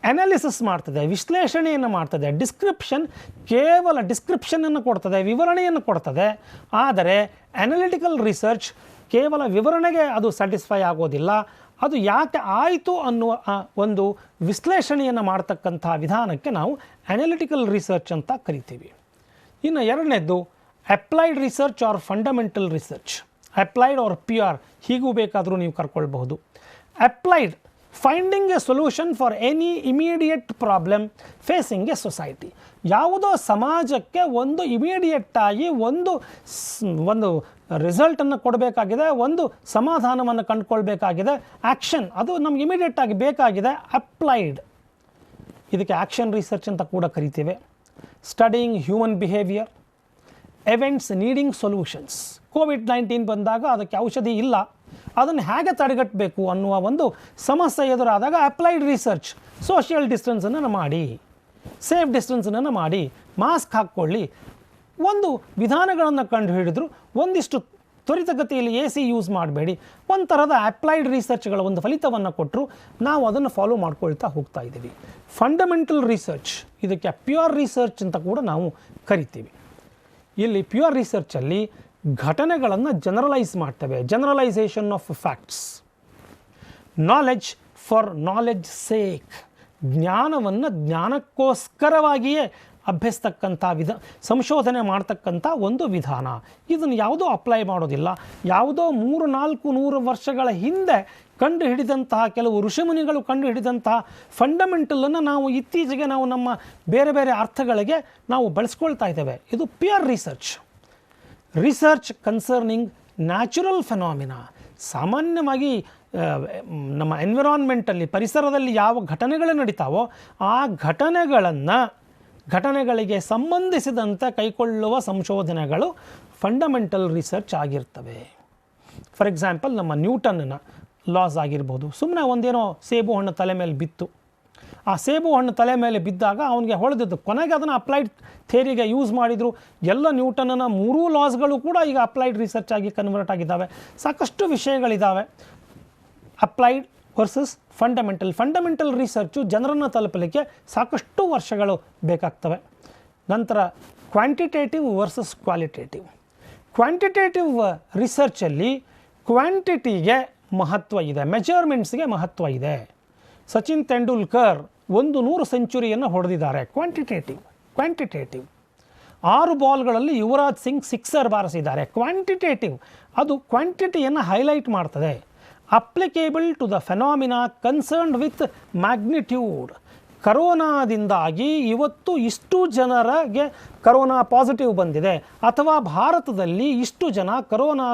Analysis ಮಾಡ್ತದೆ, ವಿಶ್ಲೇಷಣೆಯನ್ನು ಮಾಡ್ತದೆ. ಡಿಸ್ಕ್ರಿಪ್ಷನ್ ಕೇವಲ ಡಿಸ್ಕ್ರಿಪ್ಷನನ್ನು ಕೊಡ್ತದೆ, ವಿವರಣೆಯನ್ನು ಕೊಡ್ತದೆ. ಆದರೆ ಅನಾಲಿಟಿಕಲ್ ರಿಸರ್ಚ್ ಕೇವಲ ವಿವರಣೆಗೆ ಅದು ಸ್ಯಾಟಿಸ್ಫೈ ಆಗೋದಿಲ್ಲ. ಅದು ಯಾಕೆ ಆಯಿತು ಅನ್ನುವ ಒಂದು ವಿಶ್ಲೇಷಣೆಯನ್ನು ಮಾಡ್ತಕ್ಕಂಥ ವಿಧಾನಕ್ಕೆ ನಾವು ಅನಾಲಿಟಿಕಲ್ ರಿಸರ್ಚ್ ಅಂತ ಕರಿತೀವಿ. ಇನ್ನು ಎರಡನೇದು applied research or fundamental research. Applied or PR ಹೀಗೂ ಬೇಕಾದರೂ ನೀವು ಕರ್ಕೊಳ್ಬಹುದು. Applied, finding a solution for any immediate problem facing a society. ಯಾವುದೋ ಸಮಾಜಕ್ಕೆ ಒಂದು ಇಮಿಡಿಯೇಟಾಗಿ ಒಂದು ರಿಸಲ್ಟನ್ನು ಕೊಡಬೇಕಾಗಿದೆ, ಒಂದು ಸಮಾಧಾನವನ್ನು ಕಂಡುಕೊಳ್ಬೇಕಾಗಿದೆ. ಆ್ಯಕ್ಷನ್ ಅದು ನಮ್ಗೆ ಇಮಿಡಿಯೇಟಾಗಿ ಬೇಕಾಗಿದೆ. ಅಪ್ಲೈಡ್, ಇದಕ್ಕೆ ಆ್ಯಕ್ಷನ್ ರಿಸರ್ಚ್ ಅಂತ ಕೂಡ ಕರಿತೇವೆ. Studying human behaviour, events needing solutions. ಕೋವಿಡ್-19 ಬಂದಾಗ ಅದಕ್ಕೆ ಔಷಧಿ ಇಲ್ಲ, ಅದನ್ನು ಹೇಗೆ ತಡೆಗಟ್ಟಬೇಕು ಅನ್ನುವ ಒಂದು ಸಮಸ್ಯೆ ಎದುರಾದಾಗ ಅಪ್ಲೈಡ್ ರಿಸರ್ಚ್, ಸೋಷಿಯಲ್ ಡಿಸ್ಟೆನ್ಸನ್ನು ಮಾಡಿ, ಸೇಫ್ ಡಿಸ್ಟೆನ್ಸನ್ನು ಮಾಡಿ, ಮಾಸ್ಕ್ ಹಾಕ್ಕೊಳ್ಳಿ, ಒಂದು ವಿಧಾನಗಳನ್ನು ಕಂಡು ಹಿಡಿದ್ರು, ಒಂದಿಷ್ಟು ತ್ವರಿತಗತಿಯಲ್ಲಿ AC ಯೂಸ್ ಮಾಡಬೇಡಿ. ಒಂದು ಥರದ ಅಪ್ಲೈಡ್ ರಿಸರ್ಚ್ಗಳ ಒಂದು ಫಲಿತವನ್ನು ಕೊಟ್ಟರು ನಾವು ಅದನ್ನು ಫಾಲೋ ಮಾಡ್ಕೊಳ್ತಾ ಹೋಗ್ತಾ ಇದ್ದೀವಿ. ಫಂಡಮೆಂಟಲ್ ರಿಸರ್ಚ್, ಇದಕ್ಕೆ ಪ್ಯೂರ್ ರಿಸರ್ಚ್ ಅಂತ ಕೂಡ ನಾವು ಕರಿತೀವಿ. ಇಲ್ಲಿ ಪ್ಯೂರ್ ರಿಸರ್ಚಲ್ಲಿ ಘಟನೆಗಳನ್ನು ಜನರಲೈಸ್ ಮಾಡ್ತೇವೆ, generalisation of facts. Knowledge for knowledge sake, ಜ್ಞಾನವನ್ನು ಜ್ಞಾನಕ್ಕೋಸ್ಕರವಾಗಿಯೇ ಅಭ್ಯಸಿಸ್ತಕ್ಕಂಥ ಸಂಶೋಧನೆ ಮಾಡ್ತಕ್ಕಂಥ ಒಂದು ವಿಧಾನ. ಇದನ್ನು ಯಾವುದೋ ಅಪ್ಲೈ ಮಾಡೋದಿಲ್ಲ. ಯಾವುದೋ 300-400 ವರ್ಷಗಳ ಹಿಂದೆ ಕಂಡು ಹಿಡಿದಂತಹ ಕೆಲವು ಋಷಿಮುನಿಗಳು ಕಂಡು ಹಿಡಿದಂತಹ ಫಂಡಮೆಂಟಲನ್ನು ನಾವು ಇತ್ತೀಚೆಗೆ ನಾವು ನಮ್ಮ ಬೇರೆ ಬೇರೆ ಅರ್ಥಗಳಿಗೆ ನಾವು ಬಳಸ್ಕೊಳ್ತಾ ಇದ್ದೇವೆ. ಇದು pure research. Research concerning natural phenomena, ಸಾಮಾನ್ಯವಾಗಿ ನಮ್ಮ ಎನ್ವಿರಾನ್ಮೆಂಟಲ್ಲಿ, ಪರಿಸರದಲ್ಲಿ ಯಾವ ಘಟನೆಗಳು ನಡೀತಾವೋ ಆ ಘಟನೆಗಳಿಗೆ ಸಂಬಂಧಿಸಿದಂತೆ ಕೈಗೊಳ್ಳುವ ಸಂಶೋಧನೆಗಳು ಫಂಡಮೆಂಟಲ್ ರಿಸರ್ಚ್ ಆಗಿರ್ತವೆ. ಫಾರ್ ಎಕ್ಸಾಂಪಲ್, ನಮ್ಮ ನ್ಯೂಟನ್ನ ಲಾಸ್ ಆಗಿರ್ಬೋದು. ಸುಮ್ಮನೆ ಒಂದೇನೋ ಸೇಬು ಹಣ್ಣು ತಲೆ ಮೇಲೆ ಬಿತ್ತು. ಆ ಸೇಬು ಹಣ್ಣು ತಲೆ ಮೇಲೆ ಬಿದ್ದಾಗ ಅವನಿಗೆ ಹೊಳೆದಿದ್ದು, ಕೊನೆಗೆ ಅದನ್ನು ಅಪ್ಲೈಡ್ ಥಿಯರಿಗೆ ಯೂಸ್ ಮಾಡಿದರು. ಎಲ್ಲ ನ್ಯೂಟನ್ನ 3 ಲಾಸ್ಗಳು ಕೂಡ ಈಗ ಅಪ್ಲೈಡ್ ರಿಸರ್ಚ್ ಆಗಿ ಕನ್ವರ್ಟ್ ಆಗಿದ್ದಾವೆ. ಸಾಕಷ್ಟು ವಿಷಯಗಳಿದ್ದಾವೆ. ಅಪ್ಲೈಡ್ ವರ್ಸಸ್ ಫಂಡಮೆಂಟಲ್ ರಿಸರ್ಚು ಜನರನ್ನು ತಲುಪಲಿಕ್ಕೆ ಸಾಕಷ್ಟು ವರ್ಷಗಳು ಬೇಕಾಗ್ತವೆ. ನಂತರ ಕ್ವಾಂಟಿಟೇಟಿವ್ ವರ್ಸಸ್ ಕ್ವಾಲಿಟೇಟಿವ್. ಕ್ವಾಂಟಿಟೇಟಿವ್ ರಿಸರ್ಚಲ್ಲಿ ಕ್ವಾಂಟಿಟಿಗೆ ಮಹತ್ವ ಇದೆ, ಮೆಜರ್ಮೆಂಟ್ಸ್ಗೆ ಮಹತ್ವ ಇದೆ. ಸಚಿನ್ ತೆಂಡೂಲ್ಕರ್ 100 ಸೆಂಚುರಿಯನ್ನು ಹೊಡೆದಿದ್ದಾರೆ. ಕ್ವಾಂಟಿಟೇಟಿವ್. 6 ಬಾಲ್ಗಳಲ್ಲಿ ಯುವರಾಜ್ ಸಿಂಗ್ 6 ಬಾರಿಸಿದ್ದಾರೆ. ಕ್ವಾಂಟಿಟೇಟಿವ್, ಅದು ಕ್ವಾಂಟಿಟಿಯನ್ನು ಹೈಲೈಟ್ ಮಾಡ್ತದೆ. Applicable to the phenomena concerned with magnitude. ಕರೋನಾದಿಂದಾಗಿ ಇವತ್ತು ಇಷ್ಟು ಜನರಿಗೆ ಕರೋನಾ ಪಾಸಿಟಿವ್ ಬಂದಿದೆ, ಅಥವಾ ಭಾರತದಲ್ಲಿ ಇಷ್ಟು ಜನ ಕರೋನಾ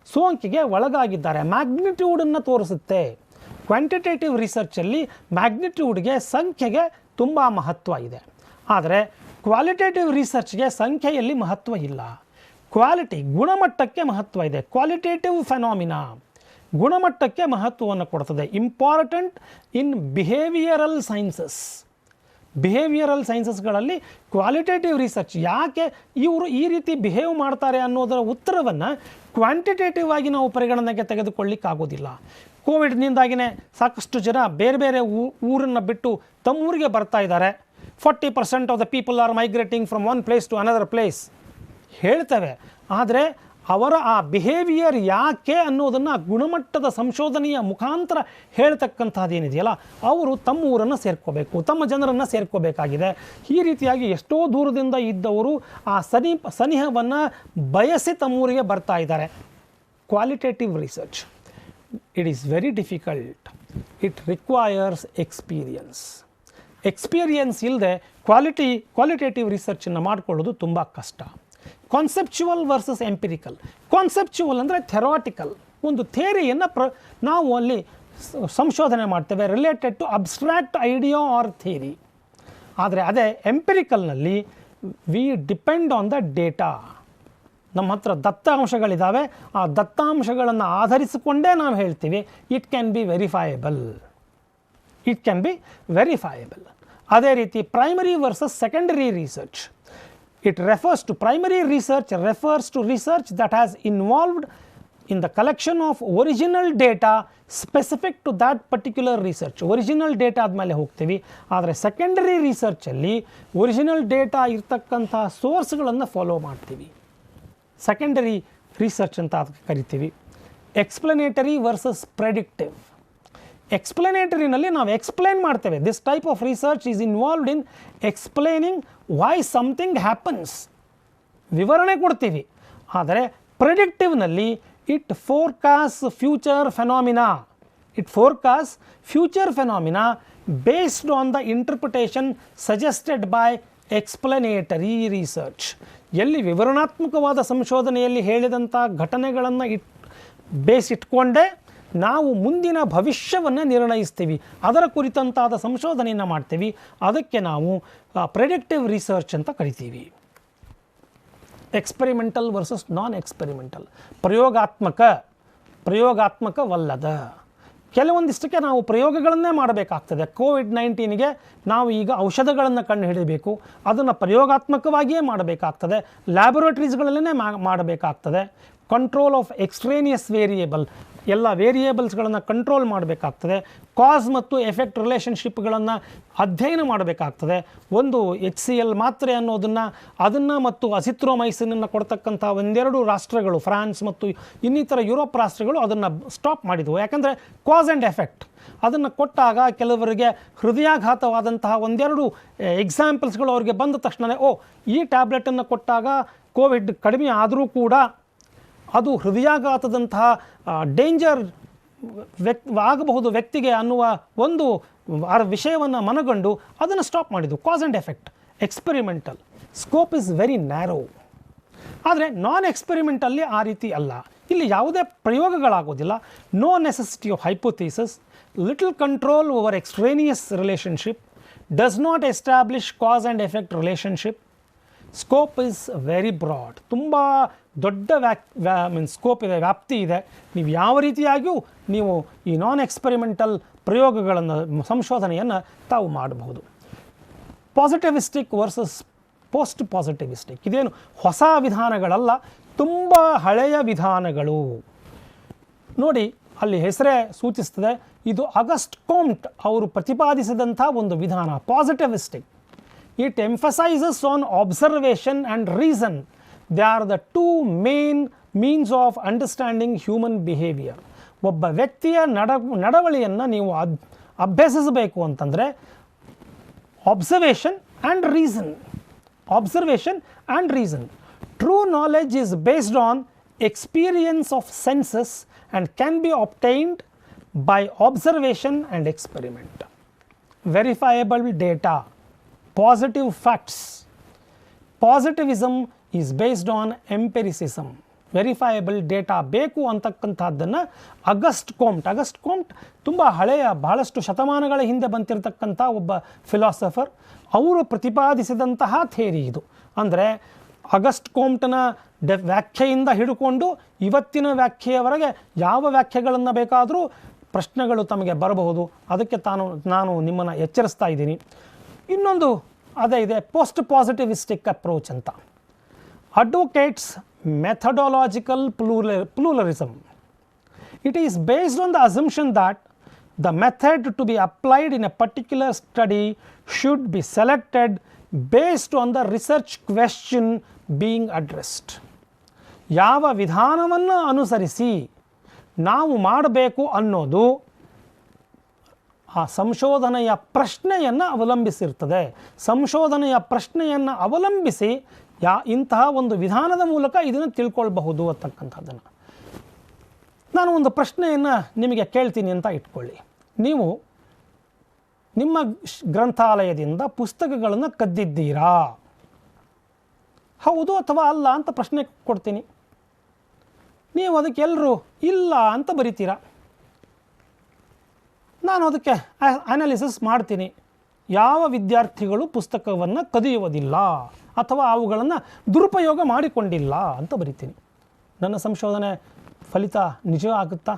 ಸೋಂಕಿಗೆ ಒಳಗಾಗಿದ್ದಾರೆ. ಮ್ಯಾಗ್ನಿಟ್ಯೂಡನ್ನು ತೋರಿಸುತ್ತೆ. ಕ್ವಾಂಟಿಟೇಟಿವ್ ರಿಸರ್ಚಲ್ಲಿ ಮ್ಯಾಗ್ನಿಟ್ಯೂಡ್ಗೆ, ಸಂಖ್ಯೆಗೆ ತುಂಬ ಮಹತ್ವ ಇದೆ. ಆದರೆ ಕ್ವಾಲಿಟೇಟಿವ್ ರಿಸರ್ಚ್ಗೆ ಸಂಖ್ಯೆಯಲ್ಲಿ ಮಹತ್ವ ಇಲ್ಲ. ಕ್ವಾಲಿಟಿ, ಗುಣಮಟ್ಟಕ್ಕೆ ಮಹತ್ವ ಇದೆ. ಕ್ವಾಲಿಟೇಟಿವ್ ಫೆನಾಮಿನಾ ಗುಣಮಟ್ಟಕ್ಕೆ ಮಹತ್ವವನ್ನು ಕೊಡ್ತದೆ. ಇಂಪಾರ್ಟೆಂಟ್ ಇನ್ ಬಿಹೇವಿಯರಲ್ ಸೈನ್ಸಸ್ಗಳಲ್ಲಿ ಕ್ವಾಲಿಟೇಟಿವ್ ರಿಸರ್ಚ್. ಯಾಕೆ ಇವರು ಈ ರೀತಿ ಬಿಹೇವ್ ಮಾಡ್ತಾರೆ ಅನ್ನೋದರ ಉತ್ತರವನ್ನು ಕ್ವಾಂಟಿಟೇಟಿವ್ ಆಗಿ ನಾವು ಪರಿಗಣನೆಗೆ ತೆಗೆದುಕೊಳ್ಳಿಕ್ಕಾಗೋದಿಲ್ಲ. ಕೋವಿಡ್ನಿಂದಾಗಿಯೇ ಸಾಕಷ್ಟು ಜನ ಬೇರೆ ಬೇರೆ ಊರನ್ನು ಬಿಟ್ಟು ತಮ್ಮೂರಿಗೆ ಬರ್ತಾ ಇದ್ದಾರೆ. 40% of the people are migrating from one place to another place ಹೇಳ್ತೇವೆ. ಆದರೆ ಅವರ ಆ ಬಿಹೇವಿಯರ್ ಯಾಕೆ ಅನ್ನೋದನ್ನು ಗುಣಮಟ್ಟದ ಸಂಶೋಧನೆಯ ಮುಖಾಂತರ ಹೇಳ್ತಕ್ಕಂಥದ್ದೇನಿದೆಯಲ್ಲ, ಅವರು ತಮ್ಮ ಊರನ್ನು ಸೇರ್ಕೋಬೇಕು, ತಮ್ಮ ಜನರನ್ನು ಸೇರ್ಕೋಬೇಕಾಗಿದೆ. ಈ ರೀತಿಯಾಗಿ ಎಷ್ಟೋ ದೂರದಿಂದ ಇದ್ದವರು ಆ ಸನಿಹವನ್ನು ಬಯಸಿ ತಮ್ಮೂರಿಗೆ ಬರ್ತಾ ಇದ್ದಾರೆ. Qualitative research, it is very difficult. It requires experience ಇಲ್ಲದೆ ಕ್ವಾಲಿಟೇಟಿವ್ ರಿಸರ್ಚನ್ನು ಮಾಡಿಕೊಳ್ಳೋದು ತುಂಬ ಕಷ್ಟ. Conceptual versus empirical. ಕಾನ್ಸೆಪ್ಚುವಲ್ ಅಂದರೆ ಥೆರಾಟಿಕಲ್, ಒಂದು ಥಿಯರಿಯನ್ನು ನಾವು ಅಲ್ಲಿ ಸಂಶೋಧನೆ ಮಾಡ್ತೇವೆ related to abstract idea or theory. ಆದರೆ ಅದೇ ಎಂಪಿರಿಕಲ್ನಲ್ಲಿ we depend on the data. ನಮ್ಮ ಹತ್ರ ದತ್ತಾಂಶಗಳಿದ್ದಾವೆ, ಆ ದತ್ತಾಂಶಗಳನ್ನು ಆಧರಿಸಿಕೊಂಡೇ ನಾವು ಹೇಳ್ತೀವಿ ಇಟ್ ಕ್ಯಾನ್ ಬಿ ವೆರಿಫೈಯಬಲ್. ಅದೇ ರೀತಿ primary versus secondary research. Primary research refers to research that has involved in the collection of original data specific to that particular research. Original data ಆದಮೇಲೆ ಹೋಗ್ತೀವಿ. ಆದರೆ ಸೆಕೆಂಡರಿ ರಿಸರ್ಚಲ್ಲಿ ಒರಿಜಿನಲ್ ಡೇಟಾ ಇರ್ತಕ್ಕಂಥ ಸೋರ್ಸ್ಗಳನ್ನು ಫಾಲೋ ಮಾಡ್ತೀವಿ. ಸೆಕೆಂಡರಿ ರಿಸರ್ಚ್ ಅಂತ ಅದಕ್ಕೆ ಕರಿತೀವಿ. Explanatory versus predictive. ಎಕ್ಸ್ಪ್ಲನೇಟರಿನಲ್ಲಿ ನಾವು ಎಕ್ಸ್ಪ್ಲೇನ್ ಮಾಡ್ತೇವೆ. This type of research is involved in explaining why something happens, ವಿವರಣೆ ಕೊಡ್ತೀವಿ. ಆದರೆ ಪ್ರೆಡಿಕ್ಟಿವ್ನಲ್ಲಿ it forecast future phenomena based on the interpretation suggested by explanatory research. ಎಲ್ಲಿ ವಿವರಣಾತ್ಮಕವಾದ ಸಂಶೋಧನೆಯಲ್ಲಿ ಹೇಳಿದಂಥ ಘಟನೆಗಳನ್ನು ಬೇಸಿಟ್ಕೊಂಡೇ ನಾವು ಮುಂದಿನ ಭವಿಷ್ಯವನ್ನು ನಿರ್ಣಯಿಸ್ತೀವಿ, ಅದರ ಕುರಿತಂತಾದ ಸಂಶೋಧನೆಯನ್ನು ಮಾಡ್ತೀವಿ. ಅದಕ್ಕೆ ನಾವು ಪ್ರೆಡಿಕ್ಟಿವ್ ರಿಸರ್ಚ್ ಅಂತ ಕರಿತೀವಿ. Experimental versus non experimental. ಪ್ರಯೋಗಾತ್ಮಕವಲ್ಲದ ಕೆಲವೊಂದಿಷ್ಟಕ್ಕೆ ನಾವು ಪ್ರಯೋಗಗಳನ್ನೇ ಮಾಡಬೇಕಾಗ್ತದೆ. ಕೋವಿಡ್-19ಗೆ ನಾವು ಈಗ ಔಷಧಗಳನ್ನು ಕಂಡುಹಿಡಿಯಬೇಕು, ಅದನ್ನು ಪ್ರಯೋಗಾತ್ಮಕವಾಗಿಯೇ ಮಾಡಬೇಕಾಗ್ತದೆ, ಲ್ಯಾಬೊರೇಟರೀಸ್ಗಳಲ್ಲೇ ಮಾಡಬೇಕಾಗ್ತದೆ. ಕಂಟ್ರೋಲ್ ಆಫ್ ಎಕ್ಸ್ಟ್ರೇನಿಯಸ್ ವೇರಿಯೇಬಲ್, ಎಲ್ಲ ವೇರಿಯೇಬಲ್ಸ್ಗಳನ್ನು ಕಂಟ್ರೋಲ್ ಮಾಡಬೇಕಾಗ್ತದೆ. ಕಾಸ್ ಮತ್ತು ಎಫೆಕ್ಟ್ ರಿಲೇಷನ್ಶಿಪ್ಗಳನ್ನು ಅಧ್ಯಯನ ಮಾಡಬೇಕಾಗ್ತದೆ. ಒಂದು HCl ಮಾತ್ರೆ ಅದನ್ನು ಮತ್ತು ಅಸಿಥ್ರೋಮೈಸಿನನ್ನು ಕೊಡ್ತಕ್ಕಂಥ ಒಂದೆರಡು ರಾಷ್ಟ್ರಗಳು, ಫ್ರಾನ್ಸ್ ಮತ್ತು ಇನ್ನಿತರ ಯುರೋಪ್ ರಾಷ್ಟ್ರಗಳು ಅದನ್ನು ಸ್ಟಾಪ್ ಮಾಡಿದವು. ಯಾಕಂದರೆ ಕಾಸ್ ಆ್ಯಂಡ್ ಎಫೆಕ್ಟ್ ಅದನ್ನು ಕೊಟ್ಟಾಗ ಕೆಲವರಿಗೆ ಹೃದಯಾಘಾತವಾದಂತಹ ಒಂದೆರಡು ಎಕ್ಸಾಂಪಲ್ಸ್ಗಳು ಅವರಿಗೆ ಬಂದ ತಕ್ಷಣ ಈ ಟ್ಯಾಬ್ಲೆಟನ್ನು ಕೊಟ್ಟಾಗ ಕೋವಿಡ್ ಕಡಿಮೆ ಆದರೂ ಕೂಡ ಅದು ಹೃದಯಾಘಾತದಂತಹ ಡೇಂಜರ್ ಆಗಬಹುದು ವ್ಯಕ್ತಿಗೆ ಅನ್ನುವ ಒಂದು ವಿಷಯವನ್ನು ಮನಗಂಡು ಅದನ್ನು ಸ್ಟಾಪ್ ಮಾಡಿದ್ದು. Cause and effect experimental scope is very narrow. ಆದರೆ ನಾನ್ ಎಕ್ಸ್ಪೆರಿಮೆಂಟಲ್ಲಿ ಆ ರೀತಿ ಅಲ್ಲ. ಇಲ್ಲಿ ಯಾವುದೇ ಪ್ರಯೋಗಗಳಾಗೋದಿಲ್ಲ. No necessity of hypothesis, little control over extraneous relationship, does not establish cause and effect relationship. Scope is very broad, ತುಂಬ ದೊಡ್ಡ ಸ್ಕೋಪ್ ಇದೆ, ವ್ಯಾಪ್ತಿ ಇದೆ. ನೀವು ಯಾವ ರೀತಿಯಾಗಿಯೂ ನೀವು ಈ ನಾನ್ ಎಕ್ಸ್ಪೆರಿಮೆಂಟಲ್ ಪ್ರಯೋಗಗಳನ್ನು, ಸಂಶೋಧನೆಯನ್ನು ತಾವು ಮಾಡಬಹುದು. ಪಾಸಿಟಿವಿಸ್ಟಿಕ್ ವರ್ಸಸ್ ಪೋಸ್ಟ್ ಪಾಸಿಟಿವಿಸ್ಟಿಕ್ ಇದೇನು ಹೊಸ ವಿಧಾನಗಳಲ್ಲ, ತುಂಬ ಹಳೆಯ ವಿಧಾನಗಳು. ನೋಡಿ, ಅಲ್ಲಿ ಹೆಸರೇ ಸೂಚಿಸ್ತದೆ, ಇದು ಆಗಸ್ಟ್ ಕಾಮ್ಟ್ ಅವರು ಪ್ರತಿಪಾದಿಸಿದಂಥ ಒಂದು ವಿಧಾನ ಪಾಸಿಟಿವಿಸ್ಟಿಕ್. It emphasizes on observation and reason. They are the two main means of understanding human behavior. ಒಬ್ಬ ವ್ಯಕ್ತಿಯ ನಡವಳಿಯನ್ನು ನೀವು ಅಭ್ಯಸಿಸಬೇಕು ಅಂತಂದರೆ observation and reason. Observation and reason. True knowledge is based on experience of senses and can be obtained by observation and experiment. Verifiable data, positive facts. Positivism is based on empiricism. Verifiable data ಬೇಕು ಅಂತಕ್ಕಂಥದ್ದನ್ನು ಆಗಸ್ಟ್ ಕಾಮ್ಟ್ ತುಂಬ ಹಳೆಯ, ಬಹಳಷ್ಟು ಶತಮಾನಗಳ ಹಿಂದೆ ಬಂತಿರತಕ್ಕಂಥ ಒಬ್ಬ ಫಿಲಾಸಫರ್, ಅವರು ಪ್ರತಿಪಾದಿಸಿದಂತಹ ಥಿಯರಿ ಇದು. ಅಂದರೆ ಆಗಸ್ಟ್ ಕಾಮ್ಟನ ವ್ಯಾಖ್ಯೆಯಿಂದ ಹಿಡ್ಕೊಂಡು ಇವತ್ತಿನ ವ್ಯಾಖ್ಯೆಯವರೆಗೆ ಯಾವ ವ್ಯಾಖ್ಯೆಗಳನ್ನು ಬೇಕಾದರೂ ಪ್ರಶ್ನೆಗಳು ತಮಗೆ ಬರಬಹುದು. ಅದಕ್ಕೆ ನಾನು ನಿಮ್ಮನ್ನು ಎಚ್ಚರಿಸ್ತಾ ಇದ್ದೀನಿ. ಇನ್ನೊಂದು ಅದೇ ಇದೆ, ಪೋಸ್ಟ್ ಪಾಸಿಟಿವಿಸ್ಟಿಕ್ ಅಪ್ರೋಚ್ ಅಂತ. Advocates methodological pluralism. It is based on the assumption that the method to be applied in a particular study should be selected based on the research question being addressed. ಯಾವ ವಿಧಾನವನ್ನು ಅನುಸರಿಸಿ ನಾವು ಮಾಡಬೇಕು ಅನ್ನೋದು ಆ ಸಂಶೋಧನೆಯ ಪ್ರಶ್ನೆಯನ್ನು ಅವಲಂಬಿಸಿರ್ತದೆ. ಸಂಶೋಧನೆಯ ಪ್ರಶ್ನೆಯನ್ನು ಅವಲಂಬಿಸಿ ಇಂತಹ ಒಂದು ವಿಧಾನದ ಮೂಲಕ ಇದನ್ನು ತಿಳ್ಕೊಳ್ಬಹುದು ಅಂತಕ್ಕಂಥದ್ದನ್ನು. ನಾನು ಒಂದು ಪ್ರಶ್ನೆಯನ್ನು ನಿಮಗೆ ಕೇಳ್ತೀನಿ ಅಂತ ಇಟ್ಕೊಳ್ಳಿ. ನೀವು ನಿಮ್ಮ ಗ್ರಂಥಾಲಯದಿಂದ ಪುಸ್ತಕಗಳನ್ನು ಕದ್ದಿದ್ದೀರಾ? ಹೌದು ಅಥವಾ ಅಲ್ಲ ಅಂತ ಪ್ರಶ್ನೆ ಕೊಡ್ತೀನಿ. ನೀವು ಅದಕ್ಕೆ ಎಲ್ಲರೂ ಇಲ್ಲ ಅಂತ ಬರಿತೀರಾ. ನಾನು ಅದಕ್ಕೆ ಅನಾಲಿಸಿಸ್ ಮಾಡ್ತೀನಿ. ಯಾವ ವಿದ್ಯಾರ್ಥಿಗಳು ಪುಸ್ತಕವನ್ನು ಕದಿಯುವುದಿಲ್ಲ ಅಥವಾ ಅವುಗಳನ್ನು ದುರುಪಯೋಗ ಮಾಡಿಕೊಂಡಿಲ್ಲ ಅಂತ ಬರಿತೀನಿ. ನನ್ನ ಸಂಶೋಧನೆ ಫಲಿತ ನಿಜ ಆಗುತ್ತಾ?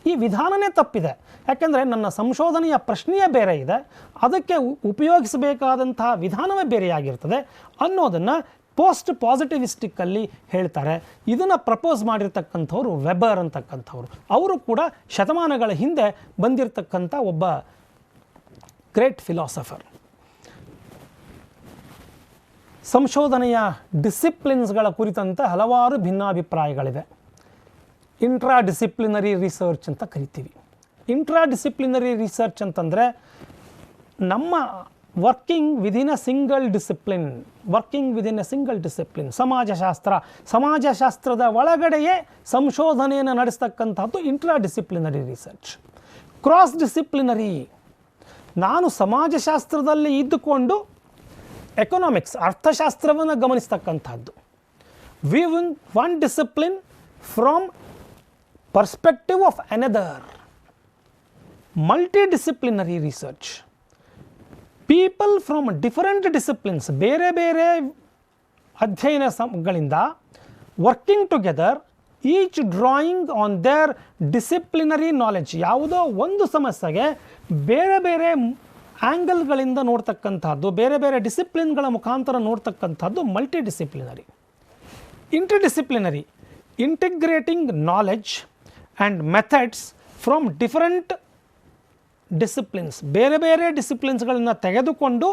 ಈ ವಿಧಾನನೇ ತಪ್ಪಿದೆ. ಯಾಕೆಂದರೆ ನನ್ನ ಸಂಶೋಧನೆಯ ಪ್ರಶ್ನೆಯೇ ಬೇರೆ ಇದೆ, ಅದಕ್ಕೆ ಉಪಯೋಗಿಸಬೇಕಾದಂತಹ ವಿಧಾನವೇ ಬೇರೆಯಾಗಿರ್ತದೆ ಅನ್ನೋದನ್ನು ಪೋಸ್ಟ್ ಪಾಸಿಟಿವಿಸ್ಟಿಕ್ಕಲ್ಲಿ ಹೇಳ್ತಾರೆ. ಇದನ್ನು ಪ್ರಪೋಸ್ ಮಾಡಿರ್ತಕ್ಕಂಥವ್ರು ವೆಬರ್ ಅಂತಕ್ಕಂಥವ್ರು. ಅವರು ಕೂಡ ಶತಮಾನಗಳ ಹಿಂದೆ ಬಂದಿರತಕ್ಕಂಥ ಒಬ್ಬ ಗ್ರೇಟ್ ಫಿಲಾಸಫರ್. ಸಂಶೋಧನೆಯ ಡಿಸಿಪ್ಲಿನ್ಸ್ಗಳ ಕುರಿತಂತೆ ಹಲವಾರು ಭಿನ್ನಾಭಿಪ್ರಾಯಗಳಿವೆ. ಇಂಟ್ರಾ ಡಿಸಿಪ್ಲಿನರಿ ರಿಸರ್ಚ್ ಅಂತ ಕರಿತೀವಿ. ಇಂಟ್ರಾ ಡಿಸಿಪ್ಲಿನರಿ ರಿಸರ್ಚ್ ಅಂತಂದರೆ ನಮ್ಮ working within a single discipline. ಸಮಾಜಶಾಸ್ತ್ರದ ಒಳಗಡೆಯೇ ಸಂಶೋಧನೆಯನ್ನು ನಡೆಸ್ತಕ್ಕಂಥದ್ದು intra disciplinary research. Cross disciplinary, ನಾನು ಸಮಾಜಶಾಸ್ತ್ರದಲ್ಲಿ ಇದ್ದುಕೊಂಡು ಎಕನಾಮಿಕ್ಸ್, ಅರ್ಥಶಾಸ್ತ್ರವನ್ನು ಗಮನಿಸ್ತಕ್ಕಂಥದ್ದು. Viewing one discipline from perspective of another. Multidisciplinary research, people from different disciplines, ಬೇರೆ ಬೇರೆ ಅಧ್ಯಯನಗಳಿಂದ working together each drawing on their disciplinary knowledge. ಯಾವುದೋ ಒಂದು ಸಮಸ್ಯೆಗೆ ಬೇರೆ ಬೇರೆ ಆ್ಯಂಗಲ್ಗಳಿಂದ ನೋಡ್ತಕ್ಕಂಥದ್ದು, ಬೇರೆ ಬೇರೆ ಡಿಸಿಪ್ಲಿನ್ಗಳ ಮುಖಾಂತರ ನೋಡ್ತಕ್ಕಂಥದ್ದು multi disciplinary. Interdisciplinary, integrating knowledge and methods from different disciplines. ಬೇರೆ ಬೇರೆ ಡಿಸಿಪ್ಲಿನ್ಸ್ಗಳನ್ನು ತೆಗೆದುಕೊಂಡು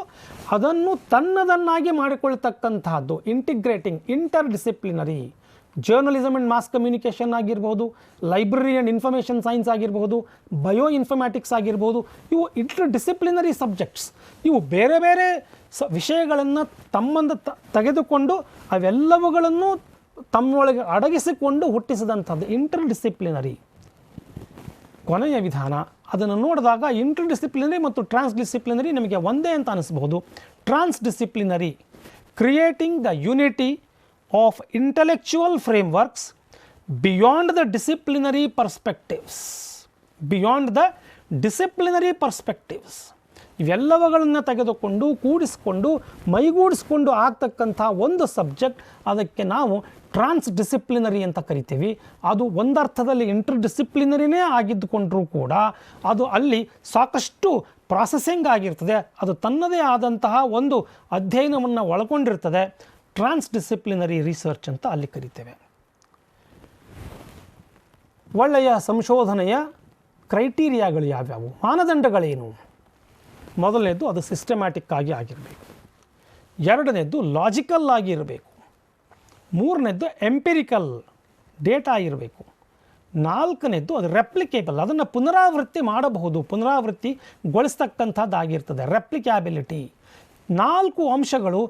ಅದನ್ನು ತನ್ನದನ್ನಾಗಿ ಮಾಡಿಕೊಳ್ತಕ್ಕಂತಹದ್ದು integrating. Inter disciplinary, journalism and mass communication ಆಗಿರ್ಬೋದು, ಲೈಬ್ರರಿ ಆ್ಯಂಡ್ ಇನ್ಫಾರ್ಮೇಷನ್ ಸೈನ್ಸ್ ಆಗಿರ್ಬೋದು, ಬಯೋ ಇನ್ಫಾರ್ಮ್ಯಾಟಿಕ್ಸ್ ಆಗಿರ್ಬೋದು. ಇವು ಇಂಟರ್ ಡಿಸಿಪ್ಲಿನರಿ ಸಬ್ಜೆಕ್ಟ್ಸ್. ಇವು ಬೇರೆ ಬೇರೆ ವಿಷಯಗಳನ್ನು ತಮ್ಮಂದ ತೆಗೆದುಕೊಂಡು ಅವೆಲ್ಲವುಗಳನ್ನು ತಮ್ಮೊಳಗೆ ಅಡಗಿಸಿಕೊಂಡು ಹುಟ್ಟಿಸಿದಂಥದ್ದು ಇಂಟರ್ ಡಿಸಿಪ್ಲಿನರಿ. ಕೊನೆಯ ವಿಧಾನ ಅದನ್ನು ನೋಡಿದಾಗ ಇಂಟರ್ ಡಿಸಿಪ್ಲಿನರಿ ಮತ್ತು ಟ್ರಾನ್ಸ್ ಡಿಸಿಪ್ಲಿನರಿ ನಮಗೆ ಒಂದೇ ಅಂತ ಅನಿಸ್ಬಹುದು. Trans disciplinary, creating the unity of intellectual frameworks beyond the disciplinary perspectives. Beyond the disciplinary perspectives. ಇವೆಲ್ಲವುಗಳನ್ನು ತೆಗೆದುಕೊಂಡು ಕೂಡಿಸಿಕೊಂಡು ಮೈಗೂಡಿಸ್ಕೊಂಡು ಆಗ್ತಕ್ಕಂಥ ಒಂದು ಸಬ್ಜೆಕ್ಟ್, ಅದಕ್ಕೆ ನಾವು ಟ್ರಾನ್ಸ್ ಡಿಸಿಪ್ಲಿನರಿ ಅಂತ ಕರಿತೀವಿ. ಅದು ಒಂದರ್ಥದಲ್ಲಿ ಇಂಟರ್ ಡಿಸಿಪ್ಲಿನರಿನೇ ಆಗಿದ್ದುಕೊಂಡ್ರೂ ಕೂಡ ಅದು ಅಲ್ಲಿ ಸಾಕಷ್ಟು ಪ್ರಾಸೆಸಿಂಗ್ ಆಗಿರ್ತದೆ. ಅದು ತನ್ನದೇ ಆದಂತಹ ಒಂದು ಅಧ್ಯಯನವನ್ನು ಒಳಗೊಂಡಿರ್ತದೆ. ಟ್ರಾನ್ಸ್ ಡಿಸಿಪ್ಲಿನರಿ ರಿಸರ್ಚ್ ಅಂತ ಅಲ್ಲಿ ಕರಿತೇವೆ. ಒಳ್ಳೆಯ ಸಂಶೋಧನೆಯ ಕ್ರೈಟೀರಿಯಾಗಳು ಯಾವ್ಯಾವು, ಮಾನದಂಡಗಳೇನು? ಮೊದಲನೇದು ಅದು ಸಿಸ್ಟಮ್ಯಾಟಿಕ್ ಆಗಿ ಆಗಿರಬೇಕು. ಎರಡನೇದು ಲಾಜಿಕಲ್ ಆಗಿ ಇರಬೇಕು. ಮೂರನೇದ್ದು ಎಂಪಿರಿಕಲ್ ಡೇಟಾ ಇರಬೇಕು. ನಾಲ್ಕನೇದ್ದು ಅದು ರೆಪ್ಲಿಕೇಬಲ್, ಅದನ್ನು ಪುನರಾವೃತ್ತಿ ಮಾಡಬಹುದು, ಪುನರಾವೃತ್ತಿಗೊಳಿಸ್ತಕ್ಕಂಥದ್ದಾಗಿರ್ತದೆ, ರೆಪ್ಲಿಕ್ಯಾಬಿಲಿಟಿ. 4 ಅಂಶಗಳು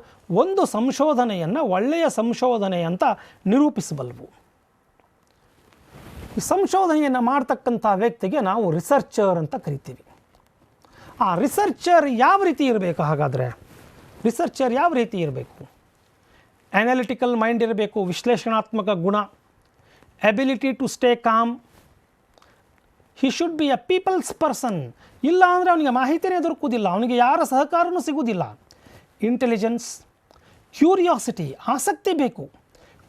ಒಂದು ಸಂಶೋಧನೆಯನ್ನು ಒಳ್ಳೆಯ ಸಂಶೋಧನೆ ಅಂತ ನಿರೂಪಿಸಬಲ್ಲವು. ಈ ಸಂಶೋಧನೆಯನ್ನು ಮಾಡ್ತಕ್ಕಂಥ ವ್ಯಕ್ತಿಗೆ ನಾವು ರಿಸರ್ಚರ್ ಅಂತ ಕರಿತೀವಿ. ಆ ರಿಸರ್ಚರ್ ಯಾವ ರೀತಿ ಇರಬೇಕು? ಹಾಗಾದರೆ ರಿಸರ್ಚರ್ ಯಾವ ರೀತಿ ಇರಬೇಕು? ಅನಾಲಿಟಿಕಲ್ ಮೈಂಡ್ ಇರಬೇಕು, ವಿಶ್ಲೇಷಣಾತ್ಮಕ ಗುಣ, ability to stay calm. He should be a people's person. ಇಲ್ಲ ಅಂದರೆ ಅವನಿಗೆ ಮಾಹಿತಿನೇ ದೊರಕುವುದಿಲ್ಲ, ಅವನಿಗೆ ಯಾರ ಸಹಕಾರನೂ ಸಿಗುವುದಿಲ್ಲ. ಇಂಟೆಲಿಜೆನ್ಸ್, ಕ್ಯೂರಿಯಾಸಿಟಿ, ಆಸಕ್ತಿ ಬೇಕು.